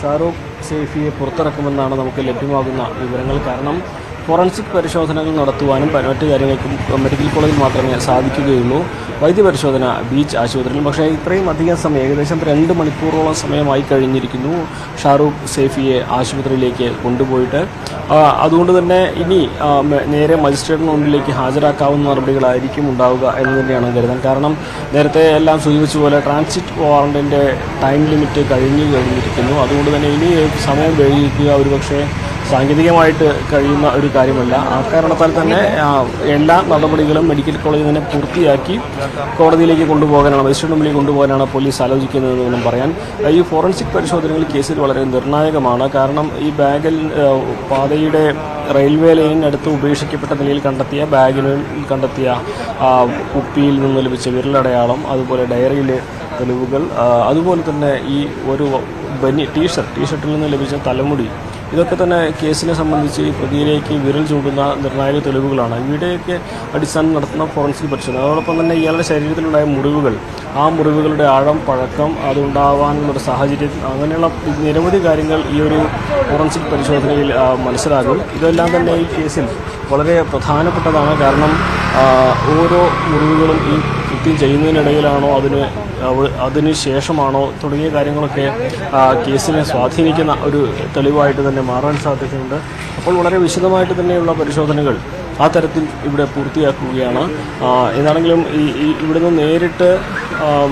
[SPEAKER 2] ഷാറൂഖ് സൈഫിയെ പുറത്തിറക്കുമെന്നാണ് നമുക്ക് ലഭ്യമാകുന്ന വിവരങ്ങൾ. കാരണം ഫോറൻസിക് പരിശോധനകൾ നടത്തുവാനും മറ്റു കാര്യങ്ങൾക്കും മെഡിക്കൽ കോളേജിൽ മാത്രമേ സാധിക്കുകയുള്ളൂ. വൈദ്യപരിശോധന ബീച്ച് ആശുപത്രിയിൽ. പക്ഷേ ഇത്രയും അധികം സമയം, ഏകദേശം 2 മണിക്കൂറോളം സമയമായി കഴിഞ്ഞിരിക്കുന്നു ഷാറൂഖ് സൈഫിയെ ആശുപത്രിയിലേക്ക് കൊണ്ടുപോയിട്ട്. അതുകൊണ്ട് തന്നെ ഇനി നേരെ മജിസ്ട്രേറ്റിന് മുന്നിലേക്ക് ഹാജരാക്കാവുന്ന നടപടികളായിരിക്കും ഉണ്ടാവുക എന്ന് തന്നെയാണ് കരുതാൻ. കാരണം നേരത്തെ എല്ലാം സൂചിപ്പിച്ച പോലെ ട്രാൻസിറ്റ് വാറണ്ടിൻ്റെ ടൈം ലിമിറ്റ് കഴിഞ്ഞിരിക്കുന്നു. അതുകൊണ്ട് തന്നെ ഇനി സമയം വൈകിക്കുക ഒരുപക്ഷെ സാങ്കേതികമായിട്ട് കഴിയുന്ന ഒരു കാര്യമല്ല. ആ കാരണത്താൽ തന്നെ എല്ലാ നടപടികളും മെഡിക്കൽ കോളേജിൽ തന്നെ പൂർത്തിയാക്കി കോടതിയിലേക്ക് കൊണ്ടുപോകാനാണ്, മജിസ്ട്രേറ്റ് മുമ്പിലേക്ക് കൊണ്ടുപോകാനാണ് പോലീസ് ആലോചിക്കുന്നതെന്നും പറയാൻ. ഈ ഫോറൻസിക് പരിശോധനകൾ കേസിൽ വളരെ നിർണായകമാണ്. കാരണം ഈ ബാഗിൽ പാതയുടെ റെയിൽവേ ലൈനിനടുത്ത് ഉപേക്ഷിക്കപ്പെട്ട നിലയിൽ ബാഗിൽ കണ്ടെത്തിയ കുപ്പിയിൽ നിന്ന് ലഭിച്ച വിരലടയാളം, അതുപോലെ ഡയറിയിലെ തെളിവുകൾ, അതുപോലെ തന്നെ ഈ ഒരു ടീഷർട്ടിൽ നിന്ന് ലഭിച്ച തലമുടി, ഇതൊക്കെ തന്നെ കേസിനെ സംബന്ധിച്ച് ഈ പ്രതിയിലേക്ക് വിരൽ ചൂണ്ടുന്ന നിർണായക തെളിവുകളാണ്. ഇവിടെയൊക്കെ അടിസ്ഥാനം നടത്തുന്ന ഫോറൻസിക് പരിശോധന. അതോടൊപ്പം തന്നെ ഇയാളുടെ ശരീരത്തിലുണ്ടായ മുറിവുകൾ, ആ മുറിവുകളുടെ ആഴം, പഴക്കം, അതുണ്ടാവാനുള്ളൊരു സാഹചര്യം, അങ്ങനെയുള്ള നിരവധി കാര്യങ്ങൾ ഈ ഒരു ഫോറൻസിക് പരിശോധനയിൽ മനസ്സിലാകും. ഇതെല്ലാം തന്നെ ഈ കേസിൽ വളരെ പ്രധാനപ്പെട്ടതാണ്. കാരണം ഓരോ മുറിവുകളും ഈ കൃത്യം ചെയ്യുന്നതിനിടയിലാണോ അതിന് ശേഷമാണോ തുടങ്ങിയ കാര്യങ്ങളൊക്കെ കേസിനെ സ്വാധീനിക്കുന്ന ഒരു തെളിവായിട്ട് തന്നെ മാറാൻ സാധ്യതയുണ്ട്. അപ്പോൾ വളരെ വിശദമായിട്ട് തന്നെയുള്ള പരിശോധനകൾ ആ തരത്തിൽ ഇവിടെ പൂർത്തിയാക്കുകയാണ്. എന്നാണെങ്കിലും ഇവിടുന്ന് നേരിട്ട്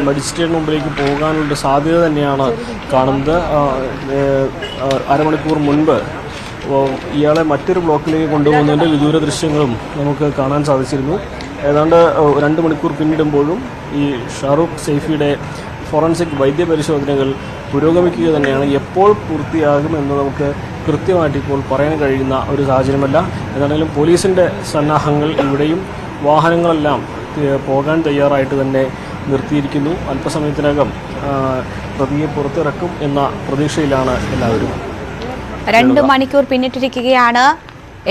[SPEAKER 2] മജിസ്ട്രേറ്റിന് മുമ്പിലേക്ക് പോകാനുള്ള സാധ്യത തന്നെയാണ് കാണുന്നത്. അരമണിക്കൂർ മുൻപ് ഇയാളെ മറ്റൊരു ബ്ലോക്കിലേക്ക് കൊണ്ടുപോകുന്നതിൻ്റെ വിദൂര ദൃശ്യങ്ങളും നമുക്ക് കാണാൻ സാധിച്ചിരുന്നു. ഏതാണ്ട് 2 മണിക്കൂർ പിന്നിടുമ്പോഴും ഈ ഷാറൂഖ് സൈഫിയുടെ ഫോറൻസിക് വൈദ്യപരിശോധനകൾ പുരോഗമിക്കുക തന്നെയാണ്. എപ്പോൾ പൂർത്തിയാകുമെന്ന് നമുക്ക് കൃത്യമായിട്ട് ഇപ്പോൾ പറയാൻ കഴിയുന്ന ഒരു സാഹചര്യമല്ല. എന്നാണെങ്കിലും പോലീസിൻ്റെ സന്നാഹങ്ങൾ ഇവിടെയും വാഹനങ്ങളെല്ലാം പോകാൻ തയ്യാറായിട്ട് തന്നെ നിർത്തിയിരിക്കുന്നു. അല്പസമയത്തിനകം പ്രതിയെ പുറത്തിറക്കും എന്ന പ്രതീക്ഷയിലാണ് എല്ലാവരും.
[SPEAKER 1] 2 മണിക്കൂർ പിന്നിട്ടിരിക്കുകയാണ്.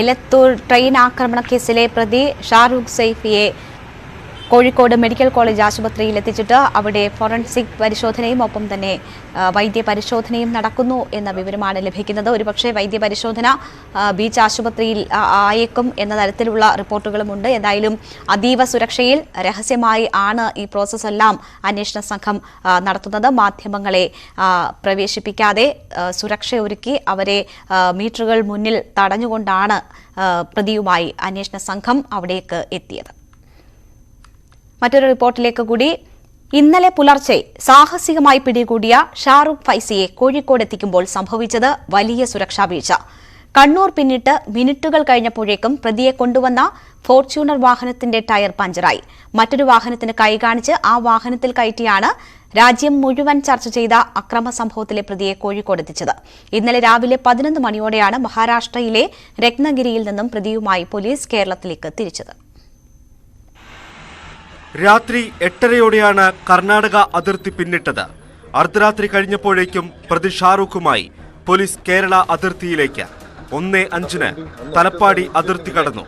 [SPEAKER 1] എലത്തൂർ ട്രെയിൻ ആക്രമണ കേസിലെ പ്രതി ഷാറൂഖ് സൈഫിയെ കോഴിക്കോട് മെഡിക്കൽ കോളേജ് ആശുപത്രിയിൽ എത്തിച്ചിട്ട് അവിടെ ഫോറൻസിക് പരിശോധനയും ഒപ്പം തന്നെ വൈദ്യപരിശോധനയും നടക്കുന്നു എന്ന വിവരമാണ് ലഭിക്കുന്നത്. ഒരുപക്ഷെ വൈദ്യപരിശോധന ബീച്ച് ആശുപത്രിയിൽ ആയേക്കും എന്ന തരത്തിലുള്ള റിപ്പോർട്ടുകളുമുണ്ട്. എന്തായാലും അതീവ സുരക്ഷയിൽ രഹസ്യമായി ആണ് ഈ പ്രോസസ് എല്ലാം അന്വേഷണ സംഘം നടത്തുന്നത്. മാധ്യമങ്ങളെ പ്രവേശിപ്പിക്കാതെ സുരക്ഷ ഒരുക്കി അവരെ മീറ്ററുകൾ മുന്നിൽ തടഞ്ഞുകൊണ്ടാണ് പ്രതിയുമായി അന്വേഷണ സംഘം അവിടേക്ക് എത്തിയത്. മറ്റൊരു റിപ്പോർട്ടിലേക്ക് കൂടി. ഇന്നലെ പുലർച്ചെ സാഹസികമായി പിടികൂടിയ ഷാറൂഖ് ഫൈസിയെ കോഴിക്കോട് എത്തിക്കുമ്പോൾ സംഭവിച്ചത് വലിയ സുരക്ഷാ വീഴ്ച. കണ്ണൂർ പിന്നിട്ട് മിനിറ്റുകൾ കഴിഞ്ഞപ്പോഴേക്കും പ്രതിയെ കൊണ്ടുവന്ന ഫോർച്യൂണർ വാഹനത്തിന്റെ ടയർ പഞ്ചറായി. മറ്റൊരു വാഹനത്തിന് കൈകാണിച്ച് ആ വാഹനത്തിൽ കയറ്റിയാണ് രാജ്യം മുഴുവൻ ചർച്ച ചെയ്ത അക്രമ സംഭവത്തിലെ പ്രതിയെ കോഴിക്കോട് എത്തിച്ചത്. ഇന്നലെ രാവിലെ 11 മണിയോടെയാണ് മഹാരാഷ്ട്രയിലെ രത്നഗിരിയിൽ നിന്നും പ്രതിയുമായി പോലീസ് കേരളത്തിലേക്ക് തിരിച്ചത്.
[SPEAKER 6] രാത്രി 8:30യോടെയാണ് കർണാടക അതിർത്തി പിന്നിട്ടത്. അർദ്ധരാത്രി കഴിഞ്ഞപ്പോഴേക്കും പ്രതി ഷാറൂഖുമായി പോലീസ് കേരള അതിർത്തിയിലേക്ക് 1:05 തലപ്പാടി അതിർത്തി കടന്നു.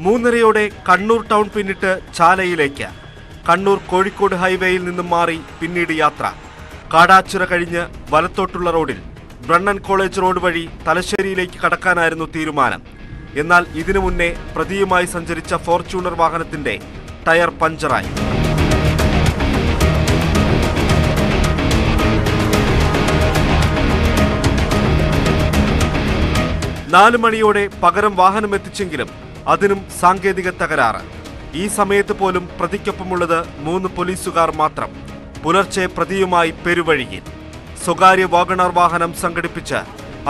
[SPEAKER 6] മൂന്നരയോടെ കണ്ണൂർ ടൗൺ പിന്നിട്ട് ചാലയിലേക്ക്. കണ്ണൂർ കോഴിക്കോട് ഹൈവേയിൽ നിന്നും മാറി പിന്നീട് യാത്ര. കാടാച്ചിറ കഴിഞ്ഞ് വലത്തോട്ടുള്ള റോഡിൽ ബ്രണ്ണൻ കോളേജ് റോഡ് വഴി തലശ്ശേരിയിലേക്ക് കടക്കാനായിരുന്നു തീരുമാനം. എന്നാൽ ഇതിനു മുന്നേ പ്രതിയുമായി സഞ്ചരിച്ച ഫോർച്യൂണർ വാഹനത്തിന്റെ ടയർ പഞ്ചറായി. നാല് മണിയോടെ പകരം വാഹനം എത്തിച്ചെങ്കിലും അതിനും സാങ്കേതിക തകരാറ്. ഈ സമയത്ത് പോലും പ്രതിക്കൊപ്പമുള്ളത് 3 പോലീസുകാർ മാത്രം. പുലർച്ചെ പ്രതിയുമായി പെരുവഴിയിൽ സ്വകാര്യ വാഗണർ വാഹനം സംഘടിപ്പിച്ച്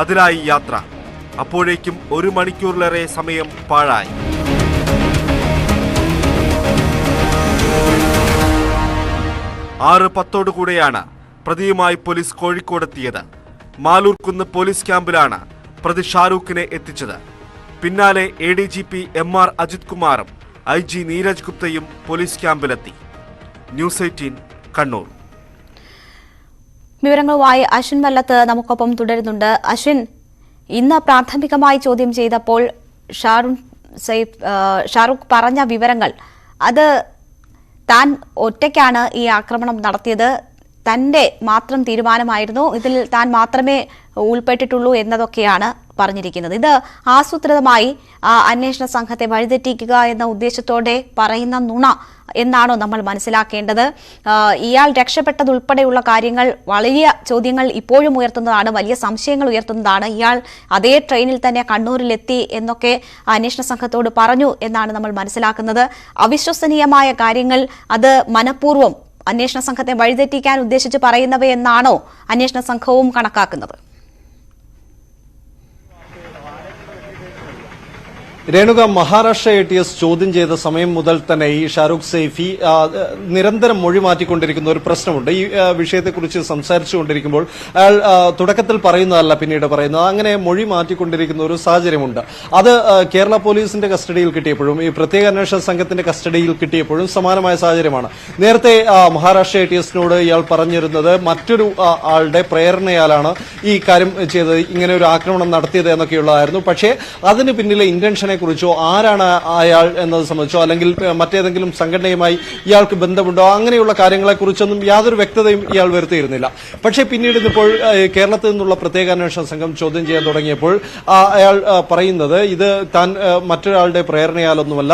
[SPEAKER 6] അതിലായി യാത്ര. അപ്പോഴേക്കും 1 മണിക്കൂറിലേറെ സമയം പാഴായി. ആറ് 10 പ്രതിയുമായി പോലീസ് കോഴിക്കോടെത്തിയത്. മാലൂർക്കുന്ന് പോലീസ് ക്യാമ്പിലാണ് പ്രതി ഷാറൂഖിനെ എത്തിച്ചത്. പിന്നാലെ ADGP MR അജിത് കുമാറും IG നീരജ് ഗുപ്തയും പോലീസ് ക്യാമ്പിലെത്തി. ന്യൂസ് 18 കണ്ണൂർ.
[SPEAKER 1] വിവരങ്ങളുമായി അശ്വിൻ വല്ലത്ത് നമുക്കൊപ്പം തുടരുന്നുണ്ട്. അശ്വിൻ, ഇന്ന് പ്രാഥമികമായി ചോദ്യം ചെയ്തപ്പോൾ ഷാറൂഖ് പറഞ്ഞ വിവരങ്ങൾ, അത് താൻ ഒറ്റയ്ക്കാണ് ഈ ആക്രമണം നടത്തിയത്, തന്റെ മാത്രം തീരുമാനമായിരുന്നു, ഇതിൽ താൻ മാത്രമേ ഉൾപ്പെട്ടിട്ടുള്ളൂ എന്നതൊക്കെയാണ് പറഞ്ഞിരിക്കുന്നത്. ഇത് ആസൂത്രിതമായി അന്വേഷണ സംഘത്തെ വഴിതെറ്റിക്കുക എന്ന ഉദ്ദേശത്തോടെ പറയുന്ന നുണ എന്നാണോ നമ്മൾ മനസ്സിലാക്കേണ്ടത്? ഇയാൾ രക്ഷപ്പെട്ടതുൾപ്പെടെയുള്ള കാര്യങ്ങൾ വലിയ ചോദ്യങ്ങൾ ഇപ്പോഴും ഉയർത്തുന്നതാണ്, വലിയ സംശയങ്ങൾ ഉയർത്തുന്നതാണ്. ഇയാൾ അതേ ട്രെയിനിൽ തന്നെ കണ്ണൂരിലെത്തി എന്നൊക്കെ അന്വേഷണ സംഘത്തോട് പറഞ്ഞു എന്നാണ് നമ്മൾ മനസ്സിലാക്കുന്നത്. അവിശ്വസനീയമായ കാര്യങ്ങൾ അത് മനഃപൂർവ്വം അന്വേഷണ സംഘത്തെ വഴിതെറ്റിക്കാൻ ഉദ്ദേശിച്ച് പറയുന്നവയെന്നാണോ അന്വേഷണ സംഘവും കണക്കാക്കുന്നത്?
[SPEAKER 4] രേണുക, മഹാരാഷ്ട്ര ATS ചോദ്യം ചെയ്ത സമയം മുതൽ തന്നെ ഈ ഷാറൂഖ് സൈഫി നിരന്തരം മൊഴി മാറ്റിക്കൊണ്ടിരിക്കുന്ന ഒരു പ്രശ്നമുണ്ട്. ഈ വിഷയത്തെക്കുറിച്ച് സംസാരിച്ചുകൊണ്ടിരിക്കുമ്പോൾ അയാൾ തുടക്കത്തിൽ പറയുന്നതല്ല പിന്നീട് പറയുന്നത്, അങ്ങനെ മൊഴി മാറ്റിക്കൊണ്ടിരിക്കുന്ന ഒരു സാഹചര്യമുണ്ട്. അത് കേരള പോലീസിന്റെ കസ്റ്റഡിയിൽ കിട്ടിയപ്പോഴും ഈ പ്രത്യേക അന്വേഷണ സംഘത്തിന്റെ കസ്റ്റഡിയിൽ കിട്ടിയപ്പോഴും സമാനമായ സാഹചര്യമാണ്. നേരത്തെ മഹാരാഷ്ട്ര ATSനോട് ഇയാൾ പറഞ്ഞിരുന്നത് മറ്റൊരു ആളുടെ പ്രേരണയാലാണ് ഈ കാര്യം ചെയ്തത്, ഇങ്ങനെ ഒരു ആക്രമണം നടത്തിയത് എന്നൊക്കെയുള്ളതായിരുന്നു. പക്ഷേ അതിന് പിന്നിലെ ഇന്റൻഷനെ കുറിച്ചോ ആരാണ് അയാൾ എന്നത് സംബന്ധിച്ചോ അല്ലെങ്കിൽ മറ്റേതെങ്കിലും സംഘടനയുമായി ഇയാൾക്ക് ബന്ധമുണ്ടോ അങ്ങനെയുള്ള കാര്യങ്ങളെക്കുറിച്ചൊന്നും യാതൊരു വ്യക്തതയും ഇയാൾ വരുത്തിയിരുന്നില്ല. പക്ഷേ പിന്നീട് ഇപ്പോൾ കേരളത്തിൽ നിന്നുള്ള പ്രത്യേക അന്വേഷണ സംഘം ചോദ്യം ചെയ്യാൻ തുടങ്ങിയപ്പോൾ അയാൾ പറയുന്നത് ഇത് താൻ മറ്റൊരാളുടെ പ്രേരണയാലൊന്നുമല്ല,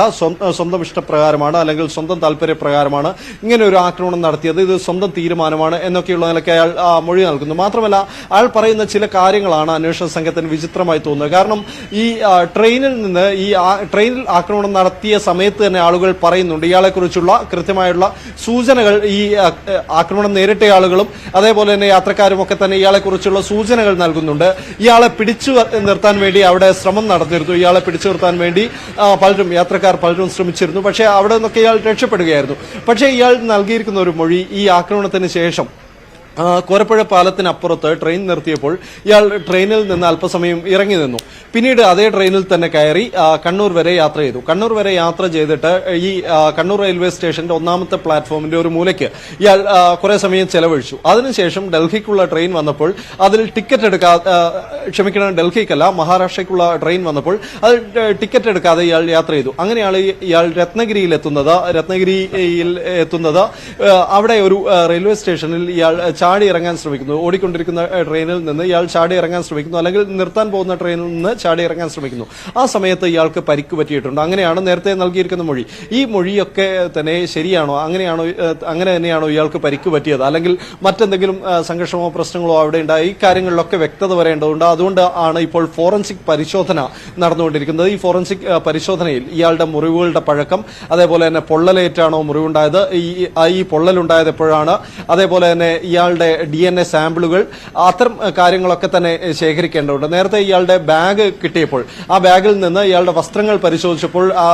[SPEAKER 4] സ്വന്തം ഇഷ്ടപ്രകാരമാണ് അല്ലെങ്കിൽ സ്വന്തം താല്പര്യപ്രകാരമാണ് ഇങ്ങനെ ഒരു ആക്രമണം നടത്തിയത്, ഇത് സ്വന്തം തീരുമാനമാണ് എന്നൊക്കെയുള്ള നിലയ്ക്ക് അയാൾ മൊഴി നൽകുന്നു. മാത്രമല്ല അയാൾ പറയുന്ന ചില കാര്യങ്ങളാണ് അന്വേഷണ സംഘത്തിന് വിചിത്രമായി തോന്നുന്നത്. കാരണം ഈ ട്രെയിനിൽ നിന്ന് ഈ ട്രെയിനിൽ ആക്രമണം നടത്തിയ സമയത്ത് തന്നെ ആളുകൾ പറയുന്നുണ്ട് ഇയാളെക്കുറിച്ചുള്ള കൃത്യമായുള്ള സൂചനകൾ, ഈ ആക്രമണം നേരിട്ട ആളുകളും അതേപോലെ തന്നെ യാത്രക്കാരും ഒക്കെ തന്നെ ഇയാളെക്കുറിച്ചുള്ള സൂചനകൾ നൽകുന്നുണ്ട്. ഇയാളെ പിടിച്ചു നിർത്താൻ വേണ്ടി അവിടെ ശ്രമം നടന്നിരുന്നു, ഇയാളെ പിടിച്ചു നിർത്താൻ വേണ്ടി യാത്രക്കാർ പലരും ശ്രമിച്ചിരുന്നു. പക്ഷേ അവിടെ നിന്നൊക്കെ ഇയാൾ രക്ഷപ്പെടുകയായിരുന്നു. പക്ഷേ ഇയാൾ നൽകിയിരിക്കുന്ന ഒരു മൊഴി, ഈ ആക്രമണത്തിന് ശേഷം കോരപ്പുഴ പാലത്തിനപ്പുറത്ത് ട്രെയിൻ നിർത്തിയപ്പോൾ ഇയാൾ ട്രെയിനിൽ നിന്ന് അല്പസമയം ഇറങ്ങി നിന്നു. പിന്നീട് അതേ ട്രെയിനിൽ തന്നെ കയറി കണ്ണൂർ വരെ യാത്ര ചെയ്തു. കണ്ണൂർ വരെ യാത്ര ചെയ്തിട്ട് ഈ കണ്ണൂർ റെയിൽവേ സ്റ്റേഷന്റെ 1ാമത്തെ പ്ലാറ്റ്ഫോമിന്റെ ഒരു മൂലയ്ക്ക് ഇയാൾ കുറെ സമയം ചെലവഴിച്ചു. അതിനുശേഷം ഡൽഹിക്കുള്ള ട്രെയിൻ വന്നപ്പോൾ അതിൽ ടിക്കറ്റ് എടുക്കാതെ, ഡൽഹിക്കല്ല മഹാരാഷ്ട്രയ്ക്കുള്ള ട്രെയിൻ വന്നപ്പോൾ അത് ടിക്കറ്റ് എടുക്കാതെ ഇയാൾ യാത്ര ചെയ്തു. അങ്ങനെയാണ് ഇയാൾ രത്നഗിരിയിൽ എത്തുന്നത്. അവിടെ ഒരു റെയിൽവേ സ്റ്റേഷനിൽ ഇയാൾ ചാടി ഇറങ്ങാൻ ശ്രമിക്കുന്നു. ഓടിക്കൊണ്ടിരിക്കുന്ന ട്രെയിനിൽ നിന്ന് ഇയാൾ ചാടി ഇറങ്ങാൻ ശ്രമിക്കുന്നു, അല്ലെങ്കിൽ നിർത്താൻ പോകുന്ന ട്രെയിനിൽ നിന്ന് ചാടി ഇറങ്ങാൻ ശ്രമിക്കുന്നു. ആ സമയത്ത് ഇയാൾക്ക് പരിക്ക് പറ്റിയിട്ടുണ്ട്. അങ്ങനെയാണ് നേരത്തെ നൽകിയിരിക്കുന്ന മൊഴി. ഈ മൊഴിയൊക്കെ തന്നെ ശരിയാണോ? അങ്ങനെ തന്നെയാണോ ഇയാൾക്ക് പരിക്ക് പറ്റിയത്, അല്ലെങ്കിൽ മറ്റെന്തെങ്കിലും സംഘർഷമോ പ്രശ്നങ്ങളോ അവിടെ ഉണ്ടായി? ഈ കാര്യങ്ങളിലൊക്കെ വ്യക്തത വരേണ്ടതുണ്ട്. അതുകൊണ്ട് ആണ് ഇപ്പോൾ ഫോറൻസിക് പരിശോധന നടന്നുകൊണ്ടിരിക്കുന്നത്. ഈ ഫോറൻസിക് പരിശോധനയിൽ ഇയാളുടെ മുറിവുകളുടെ പഴക്കം, അതേപോലെ തന്നെ പൊള്ളലേറ്റാണോ മുറിവുണ്ടായത്, ഈ പൊള്ളലുണ്ടായത് എപ്പോഴാണ്, അതേപോലെ തന്നെ ഇയാളുടെ DNA സാമ്പിളുകൾ, അത്തരം കാര്യങ്ങളൊക്കെ തന്നെ ശേഖരിക്കേണ്ടതുണ്ട്. നേരത്തെ ഇയാളുടെ ബാഗ് കിട്ടിയപ്പോൾ ആ ബാഗിൽ നിന്ന് ഇയാളുടെ വസ്ത്രങ്ങൾ പരിശോധിച്ചപ്പോൾ ആ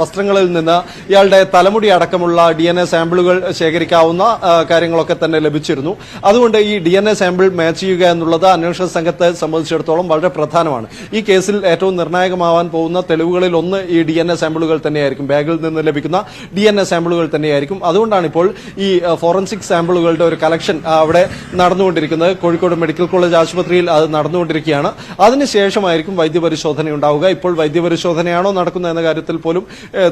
[SPEAKER 4] വസ്ത്രങ്ങളിൽ നിന്ന് ഇയാളുടെ തലമുടി അടക്കമുള്ള DNA സാമ്പിളുകൾ ശേഖരിക്കാവുന്ന കാര്യങ്ങളൊക്കെ തന്നെ ലഭിച്ചിരുന്നു. അതുകൊണ്ട് ഈ DNA സാമ്പിൾ മാച്ച് ചെയ്യുക എന്നുള്ളത് അന്വേഷണ സംഘത്തെ സംബന്ധിച്ചിടത്തോളം വളരെ പ്രധാനമാണ്. ഈ കേസിൽ ഏറ്റവും നിർണായകമാവാൻ പോകുന്ന തെളിവുകളിൽ ഒന്ന് ഈ DNA സാമ്പിളുകൾ തന്നെയായിരിക്കും. ബാഗിൽ നിന്ന് ലഭിക്കുന്ന DNA സാമ്പിളുകൾ തന്നെയായിരിക്കും. അതുകൊണ്ടാണ് ഇപ്പോൾ ഈ ഫോറൻസിക് സാമ്പിളുകളുടെ ഒരു കളക്ഷൻ അവിടെ നടന്നുകൊണ്ടിരിക്കുന്നത്. കോഴിക്കോട് മെഡിക്കൽ കോളേജ് ആശുപത്രിയിൽ അത് നടന്നുകൊണ്ടിരിക്കുകയാണ്. അതിനുശേഷമായിരിക്കും വൈദ്യപരിശോധന ഉണ്ടാവുക. ഇപ്പോൾ വൈദ്യപരിശോധനയാണോ നടക്കുന്നത് എന്ന കാര്യത്തിൽ പോലും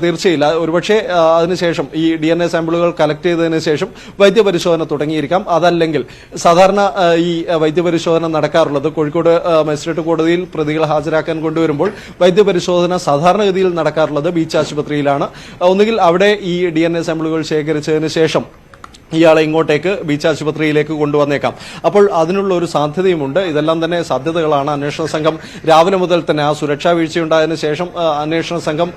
[SPEAKER 4] തീർച്ചയില്ല. ഒരുപക്ഷെ അതിനുശേഷം ഈ DNA സാമ്പിളുകൾ കളക്ട് ചെയ്തതിനു ശേഷം വൈദ്യപരിശോധന തുടങ്ങിയിരിക്കാം. അതല്ലെങ്കിൽ സാധാരണ ഈ വൈദ്യപരിശോധന നടക്കാറുള്ളത് കോഴിക്കോട് മജിസ്ട്രേറ്റ് കോടതിയിൽ പ്രതികളെ ഹാജരാക്കാൻ കൊണ്ടുവരുമ്പോൾ വൈദ്യപരിശോധന സാധാരണഗതിയിൽ നടക്കാറുള്ളത് ബീച്ച് ആശുപത്രിയിലാണ്. ഒന്നുകിൽ അവിടെ ഈ DNA സാമ്പിളുകൾ ശേഖരിച്ചതിന് ശേഷം ഇയാളെ ഇങ്ങോട്ടേക്ക് ബീച്ച് ആശുപത്രിയിലേക്ക് കൊണ്ടുവന്നേക്കാം. അപ്പോൾ അതിനുള്ള ഒരു സാധ്യതയുമുണ്ട്. ഇതെല്ലാം തന്നെ സാധ്യതകളാണ്. അന്വേഷണ സംഘം രാവിലെ മുതൽ തന്നെ ആ സുരക്ഷാ വീഴ്ചയുണ്ടായതിനു ശേഷം അന്വേഷണ സംഘം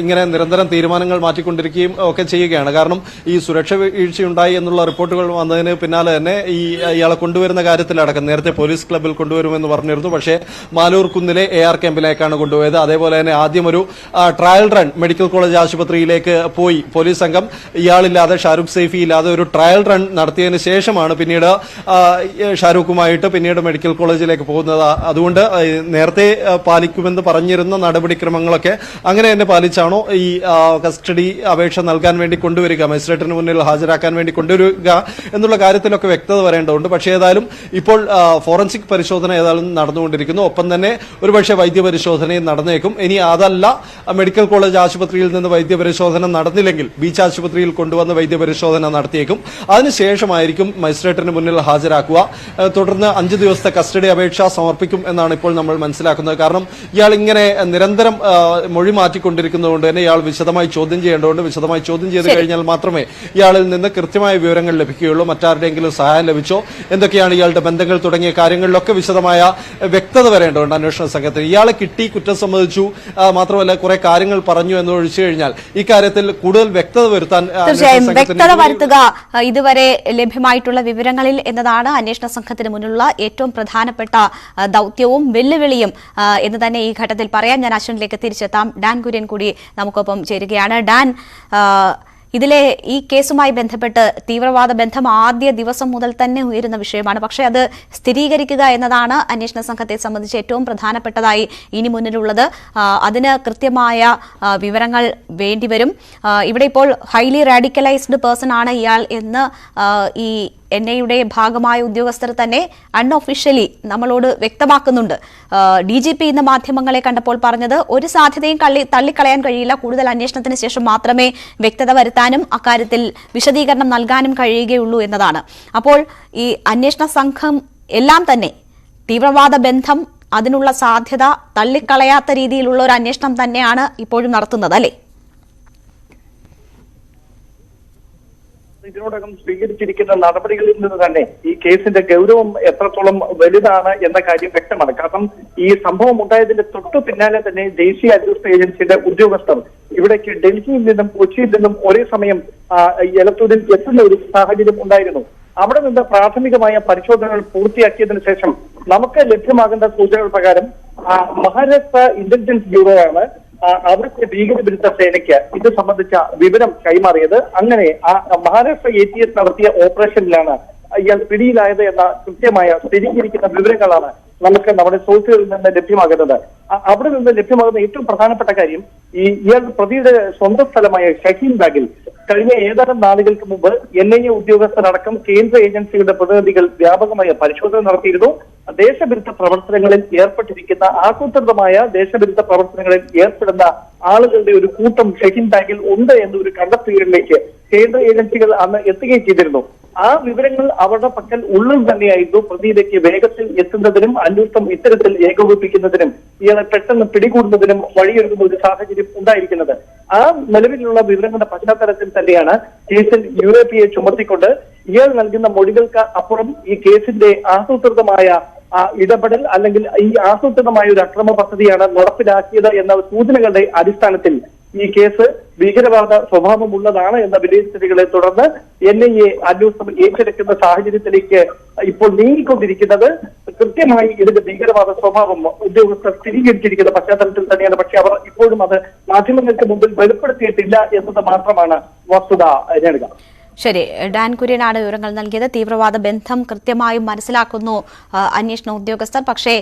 [SPEAKER 4] ഇങ്ങനെ നിരന്തരം തീരുമാനങ്ങൾ മാറ്റിക്കൊണ്ടിരിക്കുകയും ഒക്കെ ചെയ്യുകയാണ്. കാരണം ഈ സുരക്ഷാ വീഴ്ചയുണ്ടായി എന്നുള്ള റിപ്പോർട്ടുകൾ വന്നതിന് പിന്നാലെ തന്നെ ഇയാളെ കൊണ്ടുവരുന്ന കാര്യത്തിലടക്കം നേരത്തെ പോലീസ് ക്ലബ്ബിൽ കൊണ്ടുവരുമെന്ന് പറഞ്ഞിരുന്നു. പക്ഷേ മാലൂർ കുന്നിലെ AR ക്യാമ്പിലേക്കാണ് കൊണ്ടുപോയത്. അതേപോലെ തന്നെ ആദ്യം ഒരു ട്രയൽ റൺ മെഡിക്കൽ കോളേജ് ആശുപത്രിയിലേക്ക് പോയി പോലീസ് സംഘം ഇയാളില്ലാതെ ഷാരൂഖ് സൈഫി ഇല്ലാതെ ഒരു ട്രയൽ റൺ നടത്തിയതിന് ശേഷമാണ് പിന്നീട് ഷാരൂഖുമായിട്ട് പിന്നീട് മെഡിക്കൽ കോളേജിലേക്ക് പോകുന്നത്. അതുകൊണ്ട് നേരത്തെ പാലിക്കുമെന്ന് പറഞ്ഞിരുന്ന നടപടിക്രമങ്ങളൊക്കെ അങ്ങനെ തന്നെ പാലിച്ചാണോ ഈ കസ്റ്റഡി അപേക്ഷ നൽകാൻ വേണ്ടി കൊണ്ടുവരിക, മജിസ്ട്രേറ്റിന് മുന്നിൽ ഹാജരാക്കാൻ വേണ്ടി കൊണ്ടുവരിക എന്നുള്ള കാര്യത്തിലൊക്കെ വ്യക്തത വരേണ്ടതുണ്ട്. പക്ഷേ ഏതായാലും ഇപ്പോൾ ഫോറൻസിക് പരിശോധന ഏതായാലും നടന്നുകൊണ്ടിരിക്കുന്നു. ഒപ്പം തന്നെ ഒരുപക്ഷെ വൈദ്യപരിശോധനയും നടന്നേക്കും. ഇനി അതല്ല മെഡിക്കൽ കോളേജ് ആശുപത്രിയിൽ നിന്ന് വൈദ്യപരിശോധന നടന്നില്ലെങ്കിൽ ബീച്ച് ആശുപത്രിയിൽ കൊണ്ടുവന്ന് വൈദ്യപരിശോധന നടത്തിയേക്കും. അതിനുശേഷമായിരിക്കും മജിസ്ട്രേറ്റിന് മുന്നിൽ ഹാജരാക്കുക. തുടർന്ന് 5 ദിവസത്തെ കസ്റ്റഡി അപേക്ഷ സമർപ്പിക്കും എന്നാണ് ഇപ്പോൾ നമ്മൾ മനസ്സിലാക്കുന്നത്. കാരണം ഇയാൾ ഇങ്ങനെ നിരന്തരം മൊഴി മാറ്റിക്കൊണ്ടിരിക്കുന്നതുകൊണ്ട് തന്നെ ഇയാൾ വിശദമായി ചോദ്യം ചെയ്യേണ്ടതുകൊണ്ട് വിശദമായി ചോദ്യം ചെയ്ത് കഴിഞ്ഞാൽ മാത്രമേ ഇയാളിൽ നിന്ന് കൃത്യമായ വിവരങ്ങൾ ലഭിക്കുകയുള്ളൂ. മറ്റാരുടെയെങ്കിലും സഹായം ലഭിച്ചോ, എന്തൊക്കെയാണ് ഇയാളുടെ ബന്ധങ്ങൾ തുടങ്ങിയ കാര്യങ്ങളിലൊക്കെ വിശദമായ വ്യക്തത വരേണ്ടതുണ്ട് അന്വേഷണ സംഘത്തിന്. ഇയാളെ കിട്ടി, കുറ്റം സമ്മതിച്ചു, മാത്രമല്ല കുറെ കാര്യങ്ങൾ പറഞ്ഞു എന്ന് ഒഴിച്ചു കഴിഞ്ഞാൽ ഇക്കാര്യത്തിൽ കൂടുതൽ വ്യക്തത വരുത്താൻ
[SPEAKER 1] ഇതുവരെ ലഭ്യമായിട്ടുള്ള വിവരങ്ങളിൽ എന്നതാണ് അന്വേഷണ സംഘത്തിന് മുന്നിലുള്ള ഏറ്റവും പ്രധാനപ്പെട്ട ദൌത്യവും വെല്ലുവിളിയും എന്ന് തന്നെ ഈ ഘട്ടത്തിൽ പറയാം. ഞാൻ അശ്വിനിലേക്ക് തിരിച്ചെത്താം. ഡാൻ കുര്യൻ കൂടി നമുക്കൊപ്പം ചേരുകയാണ്. ഡാൻ, ഇതിലെ ഈ കേസുമായി ബന്ധപ്പെട്ട് തീവ്രവാദ ബന്ധം ആദ്യ ദിവസം മുതൽ തന്നെ ഉയരുന്ന വിഷയമാണ്. പക്ഷേ അത് സ്ഥിരീകരിക്കുക എന്നതാണ് അന്വേഷണ സംഘത്തെ സംബന്ധിച്ച് ഏറ്റവും പ്രധാനപ്പെട്ടതായി ഇനി മുന്നിലുള്ളത്. അതിന് കൃത്യമായ വിവരങ്ങൾ വേണ്ടിവരും. ഇവിടെ ഇപ്പോൾ ഹൈലി റാഡിക്കലൈസ്ഡ് പേഴ്സൺ ആണ് ഇയാൾ എന്ന് ഈ NIA ഭാഗമായ ഉദ്യോഗസ്ഥർ തന്നെ അൺഒഫീഷ്യലി നമ്മളോട് വ്യക്തമാക്കുന്നുണ്ട്. DGP ഇന്ന് മാധ്യമങ്ങളെ കണ്ടപ്പോൾ പറഞ്ഞത് ഒരു സാധ്യതയും തള്ളിക്കളയാൻ കഴിയില്ല, കൂടുതൽ അന്വേഷണത്തിന് ശേഷം മാത്രമേ വ്യക്തത വരുത്താനും അക്കാര്യത്തിൽ വിശദീകരണം നൽകാനും കഴിയുകയുള്ളൂ എന്നതാണ്. അപ്പോൾ ഈ അന്വേഷണ സംഘം എല്ലാം തന്നെ തീവ്രവാദ ബന്ധം, അതിനുള്ള സാധ്യത തള്ളിക്കളയാത്ത രീതിയിലുള്ള ഒരു അന്വേഷണം തന്നെയാണ് ഇപ്പോഴും നടത്തുന്നത്, അല്ലേ?
[SPEAKER 3] ഇതിനോടകം സ്വീകരിച്ചിരിക്കുന്ന നടപടികളിൽ നിന്ന് തന്നെ ഈ കേസിന്റെ ഗൗരവം എത്രത്തോളം വലുതാണ് എന്ന കാര്യം വ്യക്തമാണ്. കാരണം ഈ സംഭവം ഉണ്ടായതിന്റെ തൊട്ടു പിന്നാലെ തന്നെ ദേശീയ അന്വേഷണ ഏജൻസിയുടെ ഉദ്യോഗസ്ഥർ ഇവിടേക്ക് ഡൽഹിയിൽ നിന്നും കൊച്ചിയിൽ നിന്നും ഒരേ സമയം എലത്തൂരിൽ എത്തുന്ന ഒരു സാഹചര്യം ഉണ്ടായിരുന്നു. അവിടെ നിന്ന് പ്രാഥമികമായ പരിശോധനകൾ പൂർത്തിയാക്കിയതിനു ശേഷം നമുക്ക് ലഭ്യമാകുന്ന സൂചനകൾ പ്രകാരം മഹാരാഷ്ട്ര ഇന്റലിജൻസ് ബ്യൂറോയാണ് അവർക്ക് ഭീകരവിരുദ്ധ സേനയ്ക്ക് ഇത് സംബന്ധിച്ച വിവരം കൈമാറിയത്. അങ്ങനെ മഹാരാഷ്ട്ര ATS നടത്തിയ ഓപ്പറേഷനിലാണ് ഇയാൾ പിടിയിലായത് എന്ന കൃത്യമായ സ്ഥിരീകരിക്കുന്ന വിവരങ്ങളാണ് നമുക്ക് നമ്മുടെ സോഴ്സുകളിൽ നിന്ന് ലഭ്യമാകുന്നത്. അവിടെ നിന്ന് ലഭ്യമാകുന്ന ഏറ്റവും പ്രധാനപ്പെട്ട കാര്യം ഇയാൾ പ്രതിയുടെ സ്വന്തം സ്ഥലമായ ഷഹീൻ ബാഗിൽ കഴിഞ്ഞ ഏതാനും നാളുകൾക്ക് മുമ്പ് NIA ഉദ്യോഗസ്ഥരടക്കം കേന്ദ്ര ഏജൻസികളുടെ പ്രതിനിധികൾ വ്യാപകമായ പരിശോധന നടത്തിയിരുന്നു. ദേശവിരുദ്ധ പ്രവർത്തനങ്ങളിൽ ഏർപ്പെട്ടിരിക്കുന്ന, ആസൂത്രിതമായ ദേശവിരുദ്ധ പ്രവർത്തനങ്ങളിൽ ഏർപ്പെടുന്ന ആളുകളുടെ ഒരു കൂട്ടം ഷഹീൻ ബാഗിൽ ഉണ്ട് എന്നൊരു കണ്ടെത്തലിലേക്ക് കേന്ദ്ര ഏജൻസികൾ അന്ന് എത്തുകയും ചെയ്തിരുന്നു. ആ വിവരങ്ങൾ അവരുടെ പക്കൽ ഉള്ളിൽ തന്നെയായിരുന്നു പ്രതിയിലേക്ക് വേഗത്തിൽ എത്തുന്നതിനും അന്വേഷണം ഇത്തരത്തിൽ ഏകോപിപ്പിക്കുന്നതിനും ഇയാളെ പെട്ടെന്ന് പിടികൂടുന്നതിനും വഴിയൊരുക്കുന്ന ഒരു സാഹചര്യം ഉണ്ടായിരിക്കുന്നത്. ആ നിലവിലുള്ള വിവരങ്ങളുടെ പശ്ചാത്തലത്തിൽ തന്നെയാണ് കേസിൽ UAPA ചുമത്തിക്കൊണ്ട് ഇയാൾ നൽകുന്ന മൊഴികൾക്ക് അപ്പുറം ഈ കേസിന്റെ ആസൂത്രിതമായ ഇടപെടൽ അല്ലെങ്കിൽ ഈ ആസൂത്രിതമായ ഒരു അക്രമ പദ്ധതിയാണ് നടപ്പിലാക്കിയത് എന്ന സൂചനകളുടെ അടിസ്ഥാനത്തിൽ ഈ കേസ് ഭീകരവാദ സ്വഭാവമുള്ളതാണ് എന്ന വിലയിരുത്തലുകളെ തുടർന്ന് NIA അന്വേഷണം ഏറ്റെടുക്കുന്ന സാഹചര്യത്തിലേക്ക് ഇപ്പോൾ നീങ്ങിക്കൊണ്ടിരിക്കുന്നത്. കൃത്യമായി ഇതിന്റെ ഭീകരവാദ സ്വഭാവം ഉദ്യോഗസ്ഥർ സ്ഥിരീകരിച്ചിരിക്കുന്ന പശ്ചാത്തലത്തിൽ തന്നെയാണ്. പക്ഷെ അവർ ഇപ്പോഴും അത് മാധ്യമങ്ങൾക്ക് മുമ്പിൽ വെളിപ്പെടുത്തിയിട്ടില്ല എന്നത് മാത്രമാണ് വസ്തുത. രേണുക,
[SPEAKER 1] ശരി, ഡാൻ കുര്യനാണ് വിവരങ്ങൾ നൽകിയത്. തീവ്രവാദ ബന്ധം കൃത്യമായും മനസ്സിലാക്കുന്നു അന്വേഷണ ഉദ്യോഗസ്ഥർ, പക്ഷേ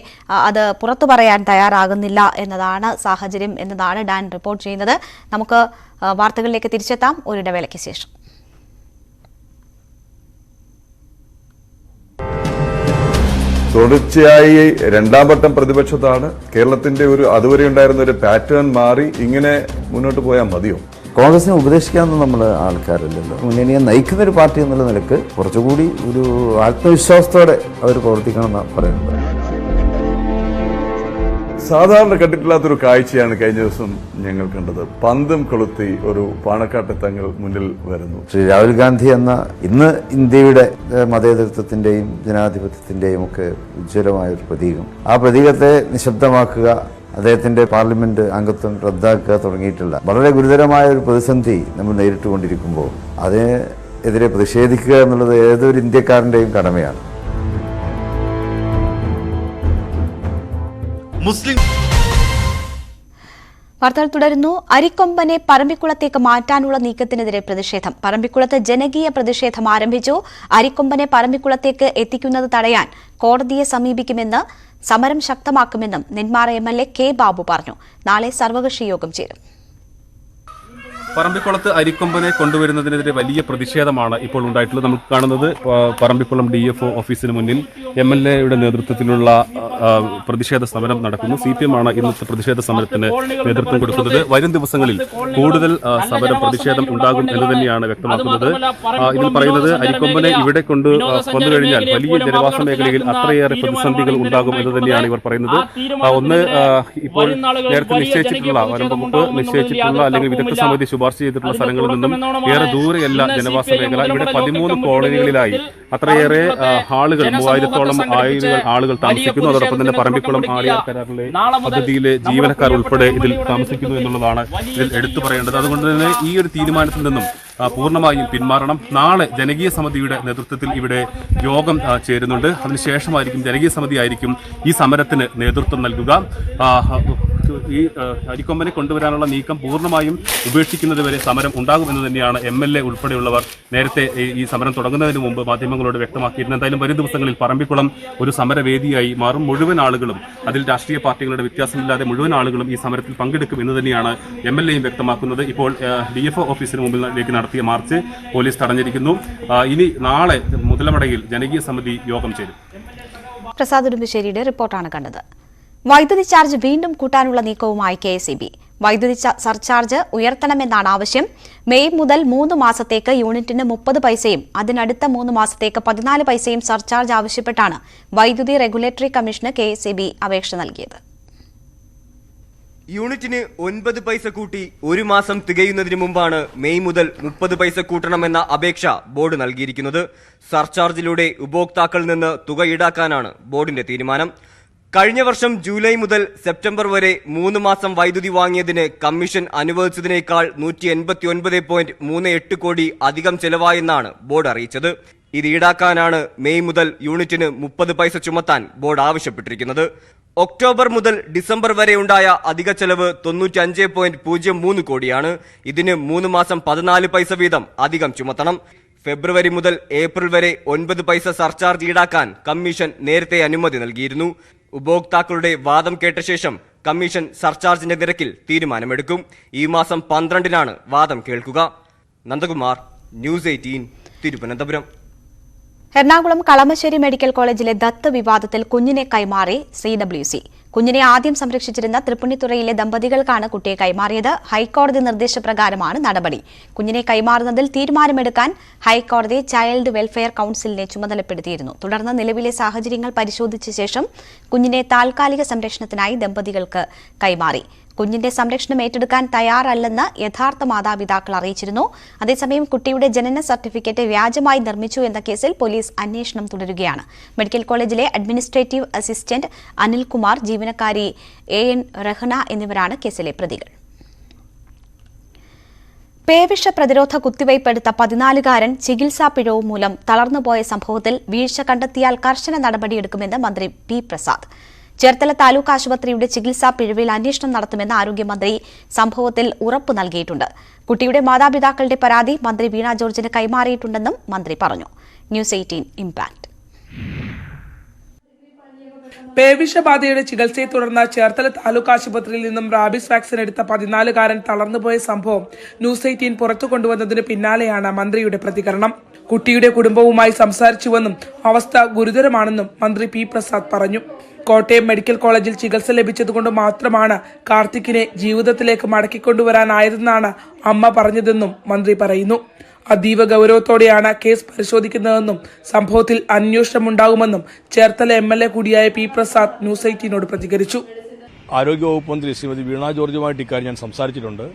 [SPEAKER 1] അത് പുറത്തു പറയാൻ തയ്യാറാകുന്നില്ല എന്നതാണ് സാഹചര്യം എന്നതാണ് ഡാൻ റിപ്പോർട്ട് ചെയ്യുന്നത്. നമുക്ക് വാർത്തകളിലേക്ക് തിരിച്ചെത്താം ഒരിടവേളയ്ക്ക് ശേഷം.
[SPEAKER 7] തുടർച്ചയായി രണ്ടാം വട്ടം പ്രതിപക്ഷത്താണ്. കേരളത്തിന്റെ അതുവരെ ഉണ്ടായിരുന്ന ഒരു പാറ്റേൺ മാറി ഇങ്ങനെ മുന്നോട്ട് പോയാൽ മതിയോ?
[SPEAKER 8] കോൺഗ്രസിനെ ഉപദേശിക്കാനൊന്നും നമ്മൾ ആൾക്കാരില്ലല്ലോ. മുന്നണിയെ നയിക്കുന്ന ഒരു പാർട്ടി എന്നുള്ള നിലക്ക് കുറച്ചുകൂടി ഒരു ആത്മവിശ്വാസത്തോടെ അവർ പ്രവർത്തിക്കണം എന്നാണ് പറയുന്നത്.
[SPEAKER 7] സാധാരണ കണ്ടിട്ടില്ലാത്തൊരു കാഴ്ചയാണ് കഴിഞ്ഞ ദിവസം ഞങ്ങൾ കണ്ടത്. പന്തം കൊളുത്തി ഒരു പാണക്കാട്ട് തങ്ങൾ മുന്നിൽ വരുന്നു.
[SPEAKER 8] ശ്രീ രാഹുൽ ഗാന്ധി എന്ന ഇന്ന് ഇന്ത്യയുടെ മതേതരത്വത്തിന്റെയും ജനാധിപത്യത്തിന്റെയും ഒക്കെ ഉജ്ജ്വലമായ ഒരു പ്രതീകം, ആ പ്രതീകത്തെ നിശബ്ദമാക്കുക, അദ്ദേഹത്തിന്റെ പാർലമെന്റ് അംഗത്വം റദ്ദാക്കുക തുടങ്ങിയിട്ടുള്ള വളരെ ഗുരുതരമായ ഒരു പ്രതിസന്ധി നമ്മൾ നേരിട്ടുകൊണ്ടിരിക്കുമ്പോൾ അതിനെതിരെ പ്രതിഷേധിക്കുക എന്നുള്ളത് ഏതൊരു ഇന്ത്യക്കാരന്റെയും കടമയാണ്.
[SPEAKER 1] വാർത്തകൾ തുടരുന്നു. അരിക്കൊമ്പനെ പറമ്പിക്കുളത്തേക്ക് മാറ്റാനുള്ള നീക്കത്തിനെതിരെ പ്രതിഷേധം. പറമ്പിക്കുളത്ത് ജനകീയ പ്രതിഷേധം ആരംഭിച്ചു. അരിക്കൊമ്പനെ പറമ്പിക്കുളത്തേക്ക് എത്തിക്കുന്നത് തടയാൻ കോടതിയെ സമീപിക്കുമെന്ന്, സമരം ശക്തമാക്കുമെന്നും നെന്മാറ MLA K. ബാബു പറഞ്ഞു. നാളെ സർവകക്ഷി യോഗം ചേരും.
[SPEAKER 9] പറമ്പിക്കുളത്ത് അരിക്കൊമ്പനെ കൊണ്ടുവരുന്നതിനെതിരെ വലിയ പ്രതിഷേധമാണ് ഇപ്പോൾ ഉണ്ടായിട്ടുള്ളത്. നമുക്ക് കാണുന്നത് പറമ്പിക്കുളം DFO ഓഫീസിന് മുന്നിൽ MLAയുടെ നേതൃത്വത്തിലുള്ള പ്രതിഷേധ സമരം നടക്കുന്നു. CPM ആണ് ഇന്നത്തെ പ്രതിഷേധ സമരത്തിന് നേതൃത്വം കൊടുക്കുന്നത്. വരും ദിവസങ്ങളിൽ കൂടുതൽ പ്രതിഷേധം ഉണ്ടാകും എന്ന് തന്നെയാണ് വ്യക്തമാക്കുന്നത്. ഇതിൽ പറയുന്നത് അരിക്കൊമ്പനെ ഇവിടെ വന്നു കഴിഞ്ഞാൽ വലിയ ജനവാസ മേഖലയിൽ അത്രയേറെ പ്രതിസന്ധികൾ ഉണ്ടാകും എന്ന് തന്നെയാണ് ഇവർ പറയുന്നത്. ഒന്ന്, ഇപ്പോൾ നേരത്തെ നിശ്ചയിച്ചിട്ടുള്ള വനം വകുപ്പ് നിശ്ചയിച്ചിട്ടുള്ള അല്ലെങ്കിൽ വിദഗ്ധ സമിതി ശുപാർശ ചെയ്തിട്ടുള്ള സ്ഥലങ്ങളിൽ നിന്നും ഏറെ ദൂരെയല്ല ജനവാസ മേഖല. ഇവിടെ 13 കോളനികളിലായി അത്രയേറെ ആളുകൾ, 3000-ഓളം ആളുകൾ താമസിക്കുന്നു. അതോടൊപ്പം തന്നെ പറമ്പിക്കുളം ആളിയാർ കരാറിലെ പദ്ധതിയിലെ ജീവനക്കാർ ഉൾപ്പെടെ ഇതിൽ താമസിക്കുന്നു എന്നുള്ളതാണ് ഇതിൽ എടുത്തു പറയേണ്ടത്. അതുകൊണ്ട് തന്നെ ഈ ഒരു തീരുമാനത്തിൽ നിന്നും പൂർണ്ണമായും പിന്മാറണം. നാളെ ജനകീയ സമിതിയുടെ നേതൃത്വത്തിൽ ഇവിടെ യോഗം ചേരുന്നുണ്ട്. അതിനുശേഷമായിരിക്കും ജനകീയ സമിതി ആയിരിക്കും ഈ സമരത്തിന് നേതൃത്വം നൽകുക. ഈ അരിക്കൊമ്പനെ കൊണ്ടുവരാനുള്ള നീക്കം പൂർണ്ണമായും ഉപേക്ഷിക്കുന്നതുവരെ സമരം ഉണ്ടാകുമെന്ന് തന്നെയാണ് MLA ഉൾപ്പെടെയുള്ളവർ നേരത്തെ ഈ സമരം തുടങ്ങുന്നതിന് മുമ്പ് മാധ്യമങ്ങളോട് വ്യക്തമാക്കിയിരുന്നു. എന്തായാലും വരും ദിവസങ്ങളിൽ പറമ്പിക്കുളം ഒരു സമരവേദിയായി മാറും. മുഴുവൻ ആളുകളും, അതിൽ രാഷ്ട്രീയ പാർട്ടികളുടെ വ്യത്യാസമില്ലാതെ മുഴുവൻ ആളുകളും ഈ സമരത്തിൽ പങ്കെടുക്കും എന്ന് തന്നെയാണ് MLAയും വ്യക്തമാക്കുന്നത്. ഇപ്പോൾ DFO ഓഫീസിന് മുമ്പിലേക്ക് നടത്തിയ മാർച്ച് പോലീസ് തടഞ്ഞിരിക്കുന്നു. ഇനി നാളെ മുതലമടയിൽ ജനകീയ സമിതി യോഗം ചേരും.
[SPEAKER 1] പ്രസാദ് ഉടുമ്പശ്ശേരിയുടെ റിപ്പോർട്ടാണ് കണ്ടത്. വൈദ്യുതി ചാർജ് വീണ്ടും കൂട്ടാനുള്ള നീക്കവുമായി KSEB. വൈദ്യുതി സർചാർജ് ഉയർത്തണമെന്നാണ് ആവശ്യം. മെയ് മുതൽ 3 മാസത്തേക്ക് യൂണിറ്റിന് 30 പൈസയും അതിനടുത്ത 3 മാസത്തേക്ക് 14 പൈസയും സർചാർജ് ആവശ്യപ്പെട്ടാണ് വൈദ്യുതി റെഗുലേറ്ററി കമ്മീഷന് KSEB അപേക്ഷ നൽകിയത്.
[SPEAKER 10] യൂണിറ്റിന് 9 പൈസ കൂട്ടി ഒരു മാസം തികയുന്നതിന് മുമ്പാണ് മെയ് മുതൽ 30 പൈസ കൂട്ടണമെന്ന അപേക്ഷ ബോർഡ് നൽകിയിരിക്കുന്നത്. സർചാർജിലൂടെ ഉപഭോക്താക്കളിൽ നിന്ന് തുക ഈടാക്കാനാണ് ബോർഡിന്റെ തീരുമാനം. കഴിഞ്ഞ വർഷം ജൂലൈ മുതൽ സെപ്റ്റംബർ വരെ 3 മാസം വൈദ്യുതി വാങ്ങിയതിന് കമ്മീഷൻ അനുവദിച്ചതിനേക്കാൾ 189.38 കോടി അധികം ചെലവായെന്നാണ് ബോർഡ് അറിയിച്ചത്. ഇത് ഈടാക്കാനാണ് മെയ് മുതൽ യൂണിറ്റിന് 30 പൈസ ചുമത്താൻ ബോർഡ് ആവശ്യപ്പെട്ടിരിക്കുന്നത്. ഒക്ടോബർ മുതൽ ഡിസംബർ വരെ ഉണ്ടായ അധിക ചെലവ് 95.03 കോടിയാണ്. ഇതിന് 3 മാസം 14 പൈസ വീതം അധികം ചുമത്തണം. ഫെബ്രുവരി മുതൽ ഏപ്രിൽ വരെ 9 പൈസ സർചാർജ് ഈടാക്കാൻ കമ്മീഷൻ നേരത്തെ അനുമതി നൽകിയിരുന്നു. ഉപഭോക്താക്കളുടെ വാദം കേട്ട ശേഷം കമ്മീഷൻ സർചാർജിന്റെ നിരക്കിൽ തീരുമാനമെടുക്കും. ഈ മാസം 12-നാണ് വാദം കേൾക്കുക. നന്ദകുമാർ, ന്യൂസ് 18, തിരുവനന്തപുരം.
[SPEAKER 1] എറണാകുളം കളമശ്ശേരി മെഡിക്കൽ കോളേജിലെ ദത്ത് വിവാദത്തിൽ കുഞ്ഞിനെ കൈമാറി CWC. കുഞ്ഞിനെ ആദ്യം സംരക്ഷിച്ചിരുന്ന തൃപ്പുണിത്തുറയിലെ ദമ്പതികൾക്കാണ് കുട്ടിയെ കൈമാറിയത്. ഹൈക്കോടതി നിർദ്ദേശപ്രകാരമാണ് നടപടി. കുഞ്ഞിനെ കൈമാറുന്നതിൽ തീരുമാനമെടുക്കാൻ ഹൈക്കോടതി ചൈൽഡ് വെൽഫെയർ കൌൺസിലിനെ ചുമതലപ്പെടുത്തിയിരുന്നു. തുടർന്ന് നിലവിലെ സാഹചര്യങ്ങൾ പരിശോധിച്ച ശേഷം കുഞ്ഞിനെ താൽക്കാലിക സംരക്ഷണത്തിനായി ദമ്പതികൾക്ക് കൈമാറി. കുഞ്ഞിന്റെ സംരക്ഷണം ഏറ്റെടുക്കാൻ തയ്യാറല്ലെന്ന് യഥാർത്ഥ മാതാപിതാക്കൾ അറിയിച്ചിരുന്നു. അതേസമയം കുട്ടിയുടെ ജനന സർട്ടിഫിക്കറ്റ് വ്യാജമായി നിർമ്മിച്ചു എന്ന കേസിൽ പോലീസ് അന്വേഷണം തുടരുകയാണ്. മെഡിക്കൽ കോളേജിലെ അഡ്മിനിസ്ട്രേറ്റീവ് അസിസ്റ്റന്റ് അനിൽകുമാർ, ജീവനക്കാരി AN റഹ്ന എന്നിവരാണ് കേസിലെ പ്രതികൾ. പേവിഷ പ്രതിരോധ കുത്തിവയ്പെടുത്ത 14-കാരൻ ചികിത്സാ പിഴവ് മൂലം തളർന്നുപോയ സംഭവത്തിൽ വീഴ്ച കണ്ടെത്തിയാൽ കർശന നടപടിയെടുക്കുമെന്ന് മന്ത്രി P. പ്രസാദ്. ചേർത്തല താലൂക്ക് ആശുപത്രിയുടെ ചികിത്സാ പിഴവിൽ അന്വേഷണം നടത്തുമെന്ന് ആരോഗ്യമന്ത്രി സംഭവത്തിൽ ഉറപ്പ് നൽകിയിട്ടുണ്ട്. കുട്ടിയുടെ മാതാപിതാക്കളുടെ പരാതി മന്ത്രി വീണ ജോർജിന് കൈമാറിയിട്ടുണ്ടെന്നും മന്ത്രി പറഞ്ഞു. News 18 impact.
[SPEAKER 11] പേവിഷബാധയുടെ ചികിത്സയെ തുടർന്ന് ചേർത്തല താലൂക്ക് ആശുപത്രിയിൽ നിന്നും റാബിസ് വാക്സിൻ എടുത്ത 14-കാരൻ തളർന്നുപോയ സംഭവം ന്യൂസ് 18 പുറത്തു കൊണ്ടുവന്നതിന് പിന്നാലെയാണ് മന്ത്രിയുടെ പ്രതികരണം. കുട്ടിയുടെ കുടുംബവുമായി സംസാരിച്ചുവെന്നും അവസ്ഥ ഗുരുതരമാണെന്നും മന്ത്രി P. പ്രസാദ് പറഞ്ഞു. കോട്ടയം മെഡിക്കൽ കോളേജിൽ ചികിത്സ ലഭിച്ചതുകൊണ്ട് മാത്രമാണ് കാർത്തിക്കിനെ ജീവിതത്തിലേക്ക് മടക്കിക്കൊണ്ടുവരാനായതെന്നാണ് അമ്മ പറഞ്ഞതെന്നും മന്ത്രി പറയുന്നു. അതീവ ഗൗരവത്തോടെയാണ് കേസ് പരിശോധിക്കുന്നതെന്നും സംഭവത്തിൽ അന്വേഷണമുണ്ടാകുമെന്നും ചേർത്തല MLA കൂടിയായ P. പ്രസാദ് ന്യൂസ് 18നോട് പ്രതികരിച്ചു.
[SPEAKER 12] ആരോഗ്യവകുപ്പ് മന്ത്രി ശ്രീമതി വീണ ജോർജുമായിട്ട് ഇക്കാര്യം ഞാൻ സംസാരിച്ചിട്ടുണ്ട്.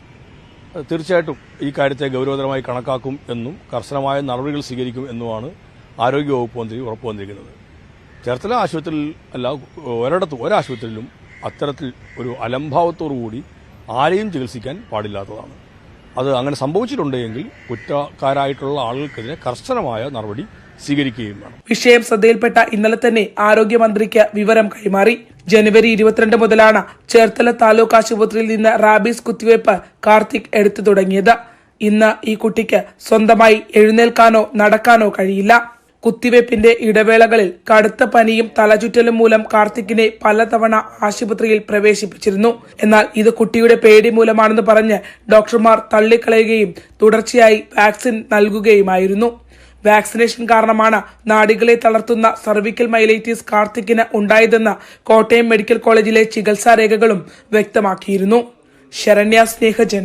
[SPEAKER 12] തീർച്ചയായിട്ടും ഈ കാര്യത്തെ ഗൗരവതരമായി കണക്കാക്കും എന്നും കർശനമായ നടപടികൾ സ്വീകരിക്കും എന്നുമാണ് ആരോഗ്യവകുപ്പ് മന്ത്രി ഉറപ്പു വന്നിരിക്കുന്നത്. ചേർത്തല ആശുപത്രിയിൽ അല്ല, ഒരാശുപത്രിയിലും അത്തരത്തിൽ ഒരു അലംഭാവത്തോടുകൂടി ആരെയും ചികിത്സിക്കാൻ പാടില്ലാത്തതാണ്. അത് അങ്ങനെ സംഭവിച്ചിട്ടുണ്ടെങ്കിൽ കുറ്റക്കാരായിട്ടുള്ള ആളുകൾക്കെതിരെ കർശനമായ നടപടി സ്വീകരിക്കുകയും വേണം.
[SPEAKER 11] വിഷയം ശ്രദ്ധയിൽപ്പെട്ട ഇന്നലെ തന്നെ ആരോഗ്യമന്ത്രിക്ക് വിവരം കൈമാറി. ജനുവരി 22 മുതലാണ് ചേർത്തല താലൂക്ക് ആശുപത്രിയിൽ നിന്ന് റാബീസ് കുത്തിവയ്പ് കാർത്തിക് എടുത്തു തുടങ്ങിയത്. ഇന്ന് ഈ കുട്ടിക്ക് സ്വന്തമായി എഴുന്നേൽക്കാനോ നടക്കാനോ കഴിയില്ല. കുത്തിവയ്പ്പിന്റെ ഇടവേളകളിൽ കടുത്ത പനിയും തലചുറ്റലും മൂലം കാർത്തിക്കിനെ പലതവണ ആശുപത്രിയിൽ പ്രവേശിപ്പിച്ചിരുന്നു. എന്നാൽ ഇത് കുട്ടിയുടെ പേടി മൂലമാണെന്ന് പറഞ്ഞ് ഡോക്ടർമാർ തള്ളിക്കളയുകയും തുടർച്ചയായി വാക്സിൻ നൽകുകയുമായിരുന്നു. വാക്സിനേഷൻ കാരണമാണ് നാഡികളെ തളർത്തുന്ന സർവിക്കൽ മൈലൈറ്റിസ് കാർത്തിക്കിന് ഉണ്ടായതെന്ന് കോട്ടയം മെഡിക്കൽ കോളേജിലെ ചികിത്സാ രേഖകളും വ്യക്തമാക്കിയിരുന്നു. ശരണ്യ സ്നേഹജൻ,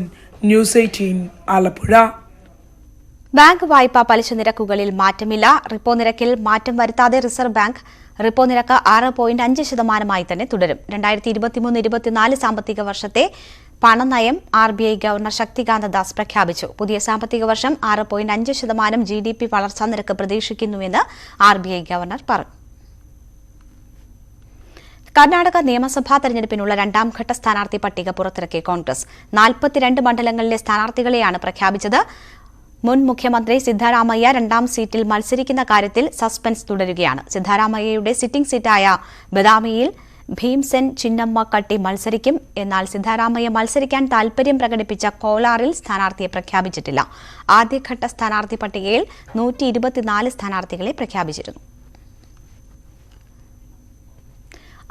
[SPEAKER 11] ന്യൂസ് 18 ആലപ്പുഴ.
[SPEAKER 1] ബാങ്ക് വായ്പാ പലിശ നിരക്കുകളിൽ മാറ്റമില്ല. റിപ്പോ നിരക്കിൽ മാറ്റം വരുത്താതെ റിസർവ് ബാങ്ക് റിപ്പോ നിരക്ക് 6.5% തന്നെ തുടരും. 2023-24 സാമ്പത്തിക വർഷത്തെ പണനയം RBI ഗവർണർ ശക്തികാന്ത ദാസ് പ്രഖ്യാപിച്ചു. പുതിയ സാമ്പത്തിക വർഷം 6.5% GDP വളർച്ചാ നിരക്ക് പ്രതീക്ഷിക്കുന്നുവെന്ന് RBI ഗവർണർ പറഞ്ഞു. കർണാടക നിയമസഭാ തെരഞ്ഞെടുപ്പിനുള്ള 2ാം ഘട്ട സ്ഥാനാർത്ഥി പട്ടിക പുറത്തിറക്കിയ കോൺഗ്രസ് 42 മണ്ഡലങ്ങളിലെ സ്ഥാനാർത്ഥികളെയാണ് പ്രഖ്യാപിച്ചത്. മുൻ മുഖ്യമന്ത്രി സിദ്ധരാമയ്യ 2ാം സീറ്റിൽ മത്സരിക്കുന്ന കാര്യത്തിൽ സസ്പെൻസ് തുടരുകയാണ്. സിദ്ധരാമയ്യയുടെ സിറ്റിംഗ് സീറ്റായ ബദാമിയിൽ ഭീംസെൻ ചിന്നമ്മ കട്ടി മത്സരിക്കും. എന്നാൽ സിദ്ധരാമയ്യ മത്സരിക്കാൻ താൽപര്യം പ്രകടിപ്പിച്ച കോലാറിൽ സ്ഥാനാർത്ഥിയെ പ്രഖ്യാപിച്ചിട്ടില്ല. ആദ്യഘട്ട സ്ഥാനാർത്ഥി പട്ടികയിൽ 124 സ്ഥാനാർത്ഥികളെ പ്രഖ്യാപിച്ചിരുന്നു.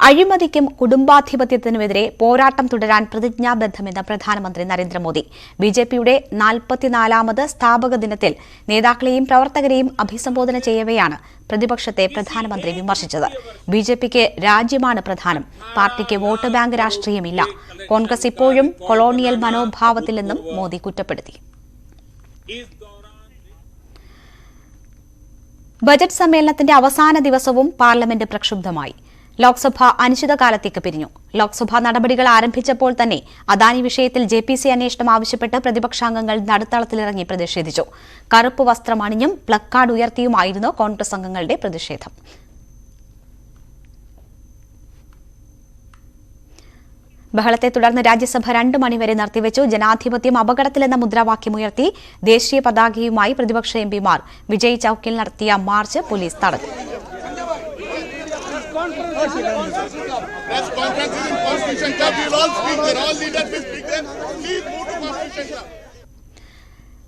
[SPEAKER 1] അഴിമതിക്കും കുടുംബാധിപത്യത്തിനുമെതിരെ പോരാട്ടം തുടരാൻ പ്രതിജ്ഞാബദ്ധമെന്ന് പ്രധാനമന്ത്രി നരേന്ദ്രമോദി. ബിജെപിയുടെ 44ാമത് സ്ഥാപക ദിനത്തിൽ നേതാക്കളെയും പ്രവർത്തകരെയും അഭിസംബോധന ചെയ്യവെയാണ് പ്രതിപക്ഷത്തെ പ്രധാനമന്ത്രി വിമർശിച്ചത്. ബിജെപിക്ക് രാജ്യമാണ് പ്രധാനം, പാർട്ടിക്ക് വോട്ട് ബാങ്ക് രാഷ്ട്രീയമില്ല. കോൺഗ്രസ് ഇപ്പോഴും കൊളോണിയൽ മനോഭാവത്തിലെന്നും മോദി കുറ്റപ്പെടുത്തി. ബജറ്റ് സമ്മേളനത്തിന്റെ അവസാന ദിവസവും പാർലമെന്റ് പ്രക്ഷുബ്ധമായി. ലോക്സഭ അനിശ്ചിതകാലത്തേക്ക് പിരിഞ്ഞു. ലോക്സഭാ നടപടികൾ ആരംഭിച്ചപ്പോൾ തന്നെ അദാനി വിഷയത്തിൽ JPC അന്വേഷണം ആവശ്യപ്പെട്ട് പ്രതിപക്ഷാംഗങ്ങൾ നടുത്തളത്തിലിറങ്ങി പ്രതിഷേധിച്ചു. കറുപ്പ് വസ്ത്രം അണിഞ്ഞും പ്ലക്കാർഡ് ഉയർത്തിയുമായിരുന്നു കോൺഗ്രസ് അംഗങ്ങളുടെ പ്രതിഷേധം. ബഹളത്തെ തുടർന്ന് രാജ്യസഭ 2 മണിവരെ നിർത്തിവെച്ചു. ജനാധിപത്യം അപകടത്തിലെന്ന മുദ്രാവാക്യമുയർത്തി ദേശീയ പതാകയുമായി പ്രതിപക്ഷ MPമാർ വിജയ് ചൌക്കിൽ നടത്തിയ മാർച്ച് പോലീസ് തടഞ്ഞു.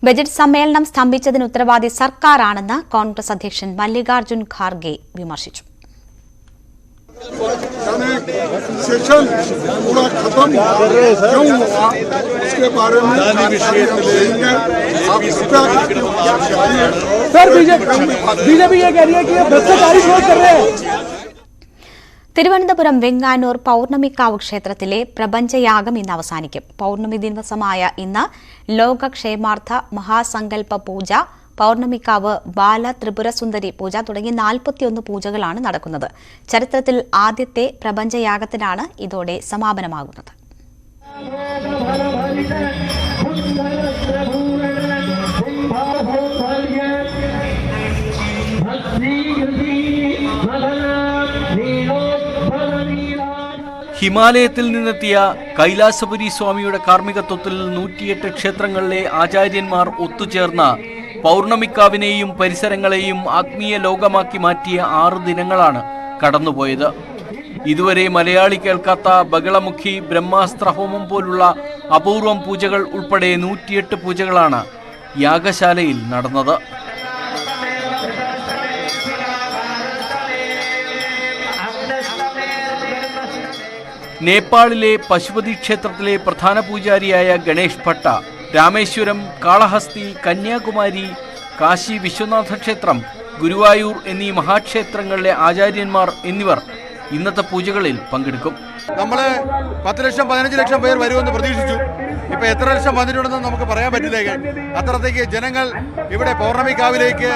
[SPEAKER 1] ബജറ്റ് സമ്മേളനം സ്തംഭിച്ചതിന് ഉത്തരവാദി സർക്കാരാണെന്ന് കോൺഗ്രസ് അധ്യക്ഷൻ മല്ലികാർജുൻ ഖാർഗെ വിമർശിച്ചു.
[SPEAKER 13] सेशन पूरा खत्म क्यों हुआ उसके बारे में
[SPEAKER 11] सर बीजेपी ये कह रही है कि ये भ्रष्टाचारी विरोध कर रहे हैं.
[SPEAKER 1] തിരുവനന്തപുരം വെങ്ങാനൂർ പൗർണമിക്കാവ് ക്ഷേത്രത്തിലെ പ്രപഞ്ചയാഗം ഇന്ന് അവസാനിക്കും. പൗർണമി ദിവസമായ ഇന്ന് ലോകക്ഷേമാർത്ഥ മഹാസങ്കല്പ പൂജ, പൗർണമിക്കാവ് ബാല ത്രിപുരസുന്ദരി പൂജ തുടങ്ങി 41 പൂജകളാണ് നടക്കുന്നത്. ചരിത്രത്തിൽ ആദ്യത്തെ പ്രപഞ്ചയാഗത്തിനാണ് ഇതോടെ സമാപനമാകുന്നത്.
[SPEAKER 14] ഹിമാലയത്തിൽ നിന്നെത്തിയ കൈലാസപുരി സ്വാമിയുടെ കാർമ്മികത്വത്തിൽ 108 ക്ഷേത്രങ്ങളിലെ ആചാര്യന്മാർ ഒത്തുചേർന്ന പൗർണമിക്കാവിനെയും പരിസരങ്ങളെയും ആത്മീയ ലോകമാക്കി മാറ്റിയ 6 ദിനങ്ങളാണ് കടന്നുപോയത്. ഇതുവരെ മലയാളി കേൾക്കാത്ത ബഗളമുഖി, ബ്രഹ്മാസ്ത്ര ഹോമം പോലുള്ള അപൂർവം പൂജകൾ ഉൾപ്പെടെ 108 പൂജകളാണ് യാഗശാലയിൽ നടന്നത്. നേപ്പാളിലെ പശുപതി ക്ഷേത്രത്തിലെ പ്രധാന പൂജാരിയായ ഗണേഷ് ഭട്ട, രാമേശ്വരം, കാളഹസ്തി, കന്യാകുമാരി, കാശി വിശ്വനാഥ ക്ഷേത്രം, ഗുരുവായൂർ എന്നീ മഹാക്ഷേത്രങ്ങളിലെ ആചാര്യന്മാർ എന്നിവർ ഇന്നത്തെ പൂജകളിൽ പങ്കെടുക്കും.
[SPEAKER 15] നമ്മൾ 10 ലക്ഷം 15 ലക്ഷം പേർ വരുമെന്ന് പ്രതീക്ഷിച്ചു. ഇപ്പൊ എത്ര ലക്ഷം വന്നിട്ടുണ്ടെന്ന് നമുക്ക് പറയാൻ പറ്റില്ല. അത്രത്തേക്ക് ജനങ്ങൾ ഇവിടെ പൗർണമിക്കാവിലേക്ക്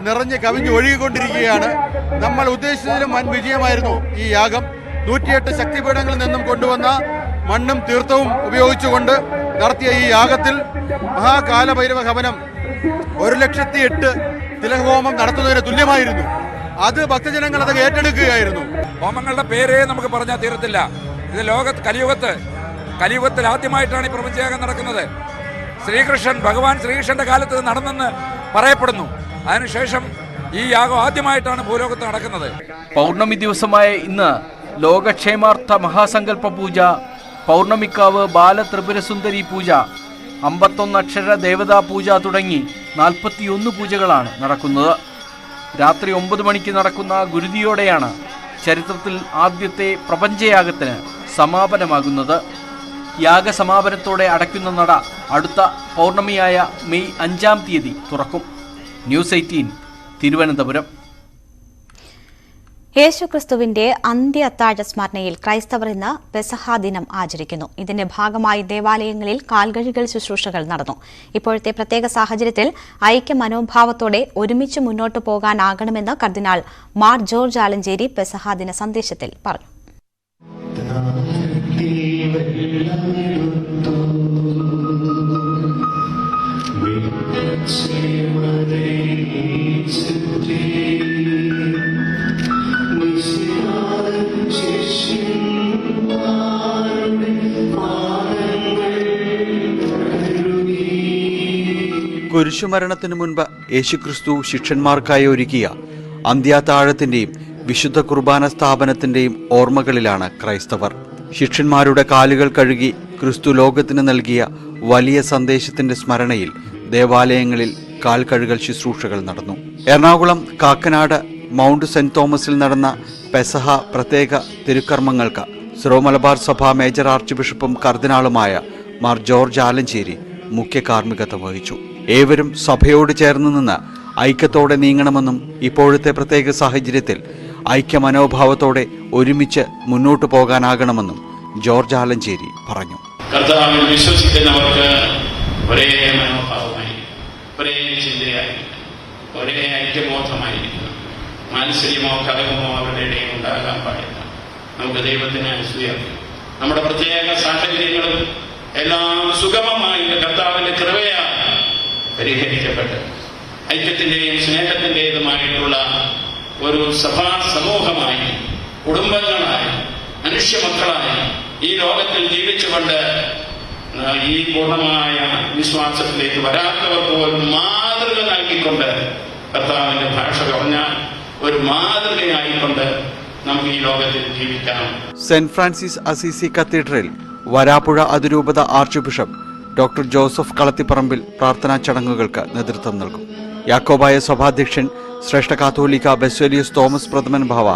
[SPEAKER 15] നിറഞ്ഞ് കവിഞ്ഞ് ഒഴുകിക്കൊണ്ടിരിക്കുകയാണ്. നമ്മൾ ഉദ്ദേശിച്ചതിലും വൻ വിജയമായിരുന്നു ഈ യാഗം. 108 ശക്തിപീഠങ്ങളിൽ നിന്നും കൊണ്ടുവന്ന മണ്ണും തീർത്ഥവും ഉപയോഗിച്ചുകൊണ്ട് നടത്തിയ ഈ യാഗത്തിൽ മഹാകാലഭൈരവ ഹവനം 1,08,000 തിലഹോമം നടത്തുന്നതിന് തുല്യമായിരുന്നു. അത് ഭക്തജനങ്ങൾ അത് ഏറ്റെടുക്കുകയായിരുന്നു.
[SPEAKER 16] ഹോമങ്ങളുടെ പേരേ നമുക്ക് പറഞ്ഞാൽ തീരത്തില്ല. ഇത് കലിയുഗത്തിൽ ആദ്യമായിട്ടാണ് ഈ പ്രപഞ്ചയാഗം നടക്കുന്നത്. ഭഗവാൻ ശ്രീകൃഷ്ണന്റെ കാലത്ത് നടന്നെന്ന് പറയപ്പെടുന്നു. അതിനുശേഷം ഈ യാഗം ആദ്യമായിട്ടാണ് ഭൂലോകത്ത് നടക്കുന്നത്.
[SPEAKER 14] പൗർണമി ദിവസമായ ഇന്ന് ലോകക്ഷേമാർത്ഥ മഹാസങ്കല്പ പൂജ, പൗർണമിക്കാവ് ബാല ത്രിപുരസുന്ദരി പൂജ, 51 അക്ഷര ദേവതാ പൂജ തുടങ്ങി 41 പൂജകളാണ് നടക്കുന്നത്. രാത്രി 9 മണിക്ക് നടക്കുന്ന ഗുരുതിയോടെയാണ് ചരിത്രത്തിൽ ആദ്യത്തെ പ്രപഞ്ചയാഗത്തിന് സമാപനമാകുന്നത്. യാഗസമാപനത്തോടെ അടയ്ക്കുന്ന നട അടുത്ത പൗർണമിയായ മെയ് 5-ാം തീയതി തുറക്കും. ന്യൂസ് 18 തിരുവനന്തപുരം.
[SPEAKER 1] യേശുക്രിസ്തുവിന്റെ അന്ത്യ അത്താഴ സ്മരണയിൽ ക്രൈസ്തവർ ഇന്ന് പെസഹ ദിനം ആചരിക്കുന്നു. ഇതിന്റെ ഭാഗമായി ദേവാലയങ്ങളിൽ കാൽകഴുകൽ ശുശ്രൂഷകൾ നടന്നു. ഇപ്പോഴത്തെ പ്രത്യേക സാഹചര്യത്തിൽ ഐക്യ മനോഭാവത്തോടെ ഒരുമിച്ച് മുന്നോട്ടു പോകാനാകണമെന്ന് കർദിനാൾ മാർ ജോർജ് ആലഞ്ചേരി പെസഹ ദിന സന്ദേശത്തിൽ പറഞ്ഞു.
[SPEAKER 17] കുരിശുമരണത്തിനു മുൻപ് യേശുക്രിസ്തു ശിഷ്യന്മാർക്കായി ഒരുക്കിയ അന്ത്യാത്താഴത്തിന്റെയും വിശുദ്ധ കുർബാന സ്ഥാപനത്തിന്റെയും ഓർമ്മകളിലാണ് ക്രൈസ്തവർ. ശിഷ്യന്മാരുടെ കാലുകൾ കഴുകി ക്രിസ്തു ലോകത്തിന് നൽകിയ വലിയ സന്ദേശത്തിന്റെ സ്മരണയിൽ ദേവാലയങ്ങളിൽ കാൽ കഴുകൽ ശുശ്രൂഷകൾ നടന്നു. എറണാകുളം കാക്കനാട് മൗണ്ട് സെന്റ് തോമസിൽ നടന്ന പെസഹ പ്രത്യേക തിരുക്കർമ്മങ്ങൾക്ക് സിറോ മലബാർ സഭ മേജർ ആർച്ച് ബിഷപ്പും കർദിനാളുമായ മാർ ജോർജ് ആലഞ്ചേരി മുഖ്യ കാർമ്മികത്വം വഹിച്ചു. ഏവരും സഭയോട് ചേർന്ന് നിന്ന് ഐക്യത്തോടെ നീങ്ങണമെന്നും ഇപ്പോഴത്തെ പ്രത്യേക സാഹചര്യത്തിൽ ഐക്യ മനോഭാവത്തോടെ ഒരുമിച്ച് മുന്നോട്ടു പോകാനാകണമെന്നും ജോർജ് ആലഞ്ചേരി പറഞ്ഞു.
[SPEAKER 18] കർത്താവിൽ വിശ്വസിക്കുന്നവർക്ക് ഒരേ മനോഭാവമായി, ഒരേ ചിന്തയായി, ഒരേ ഐക്യബോധമായിരിക്കും. മാത്സര്യമോ കലഹമോ അവരുടെ ഇടയിൽ ഉണ്ടാകാൻ പാടില്ല. നമുക്ക് ദൈവത്തിന് അസൂയാണ്. നമ്മുടെ പ്രത്യേക സാഹചര്യങ്ങളും എല്ലാം സുഗമമായി കർത്താവിന്റെ കൃപയാൽ പരിഹരിക്കപ്പെട്ട് ഐക്യത്തിന്റെയും സ്നേഹത്തിന്റേതുമായിട്ടുള്ള ഒരു സഭാ സമൂഹമായി, കുടുംബങ്ങളായി, മനുഷ്യമക്കളായി ഈ ലോകത്തിൽ ജീവിച്ചുകൊണ്ട് ഈ പൂർണ്ണമായ വിശ്വാസത്തിലേക്ക് വരാത്തവർക്ക് പോലും മാതൃക നൽകിക്കൊണ്ട് കർത്താവിന്റെ ഭാഷ പറഞ്ഞ ഒരു മാതൃകയായിക്കൊണ്ട് നമുക്ക് ഈ ലോകത്തിൽ ജീവിക്കാം.
[SPEAKER 17] Saint Francis Assisi cathedral Varapuzha അതിരൂപത archbishop doctor Joseph Kalathiparambil പ്രാർത്ഥനാ ചടങ്ങുകൾക്ക് നേതൃത്വം നൽകും. യാക്കോബായ സഭാധ്യക്ഷൻ ശ്രേഷ്ഠ കാത്തോലിക്ക ബെസ്വേലിയസ് തോമസ് പ്രഥമൻ ഭാവ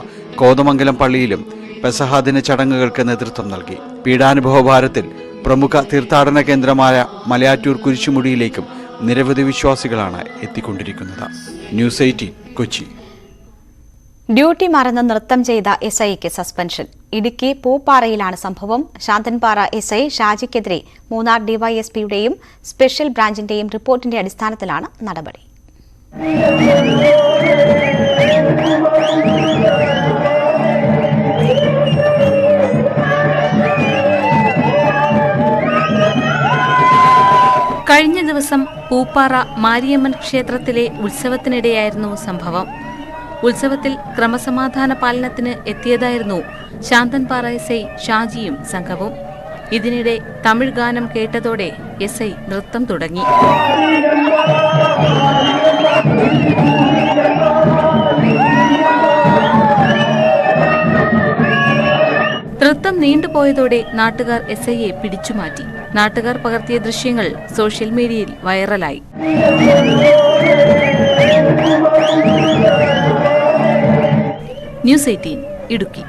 [SPEAKER 17] കോതമംഗലം പള്ളിയിലും പെസഹ ദിന ചടങ്ങുകൾക്ക് നേതൃത്വം നൽകി. പീഡാനുഭവ ഭാരത്തിൽ പ്രമുഖ തീർത്ഥാടന കേന്ദ്രമായ മലയാറ്റൂർ കുരിശുമുടിയിലേക്കും നിരവധി വിശ്വാസികളാണ് എത്തിക്കൊണ്ടിരിക്കുന്നത്. ന്യൂസ് 18 കൊച്ചി.
[SPEAKER 1] ഡ്യൂട്ടി മറന്ന് നൃത്തം ചെയ്ത എസ്ഐക്ക് സസ്പെൻഷൻ. ഇടുക്കി പൂപ്പാറയിലാണ് സംഭവം. ശാന്തൻപാറ എസ്ഐ ഷാജിക്കെതിരെ മൂന്നാർ ഡിവൈഎസ്പിയുടെയും സ്പെഷ്യൽ ബ്രാഞ്ചിന്റെയും റിപ്പോർട്ടിന്റെ അടിസ്ഥാനത്തിലാണ് നടപടി.
[SPEAKER 19] കഴിഞ്ഞ ദിവസം പൂപ്പാറ മാരിയമ്മൻ ക്ഷേത്രത്തിലെ ഉത്സവത്തിനിടെയായിരുന്നു സംഭവം. ഉത്സവത്തിൽ ക്രമസമാധാന പാലനത്തിന് എത്തിയതായിരുന്നു ശാന്തൻപാറ എസ്ഐ ഷാജിയും സംഘവും. ഇതിനിടെ തമിഴ് ഗാനം കേട്ടതോടെ എസ്ഐ നൃത്തം തുടങ്ങി. നൃത്തം നീണ്ടുപോയതോടെ നാട്ടുകാർ എസ്ഐയെ പിടിച്ചുമാറ്റി. നാട്ടുകാർ പകർത്തിയ ദൃശ്യങ്ങൾ സോഷ്യൽ മീഡിയയിൽ വൈറലായി. ന്യൂസ് 18 ഇടുക്കി.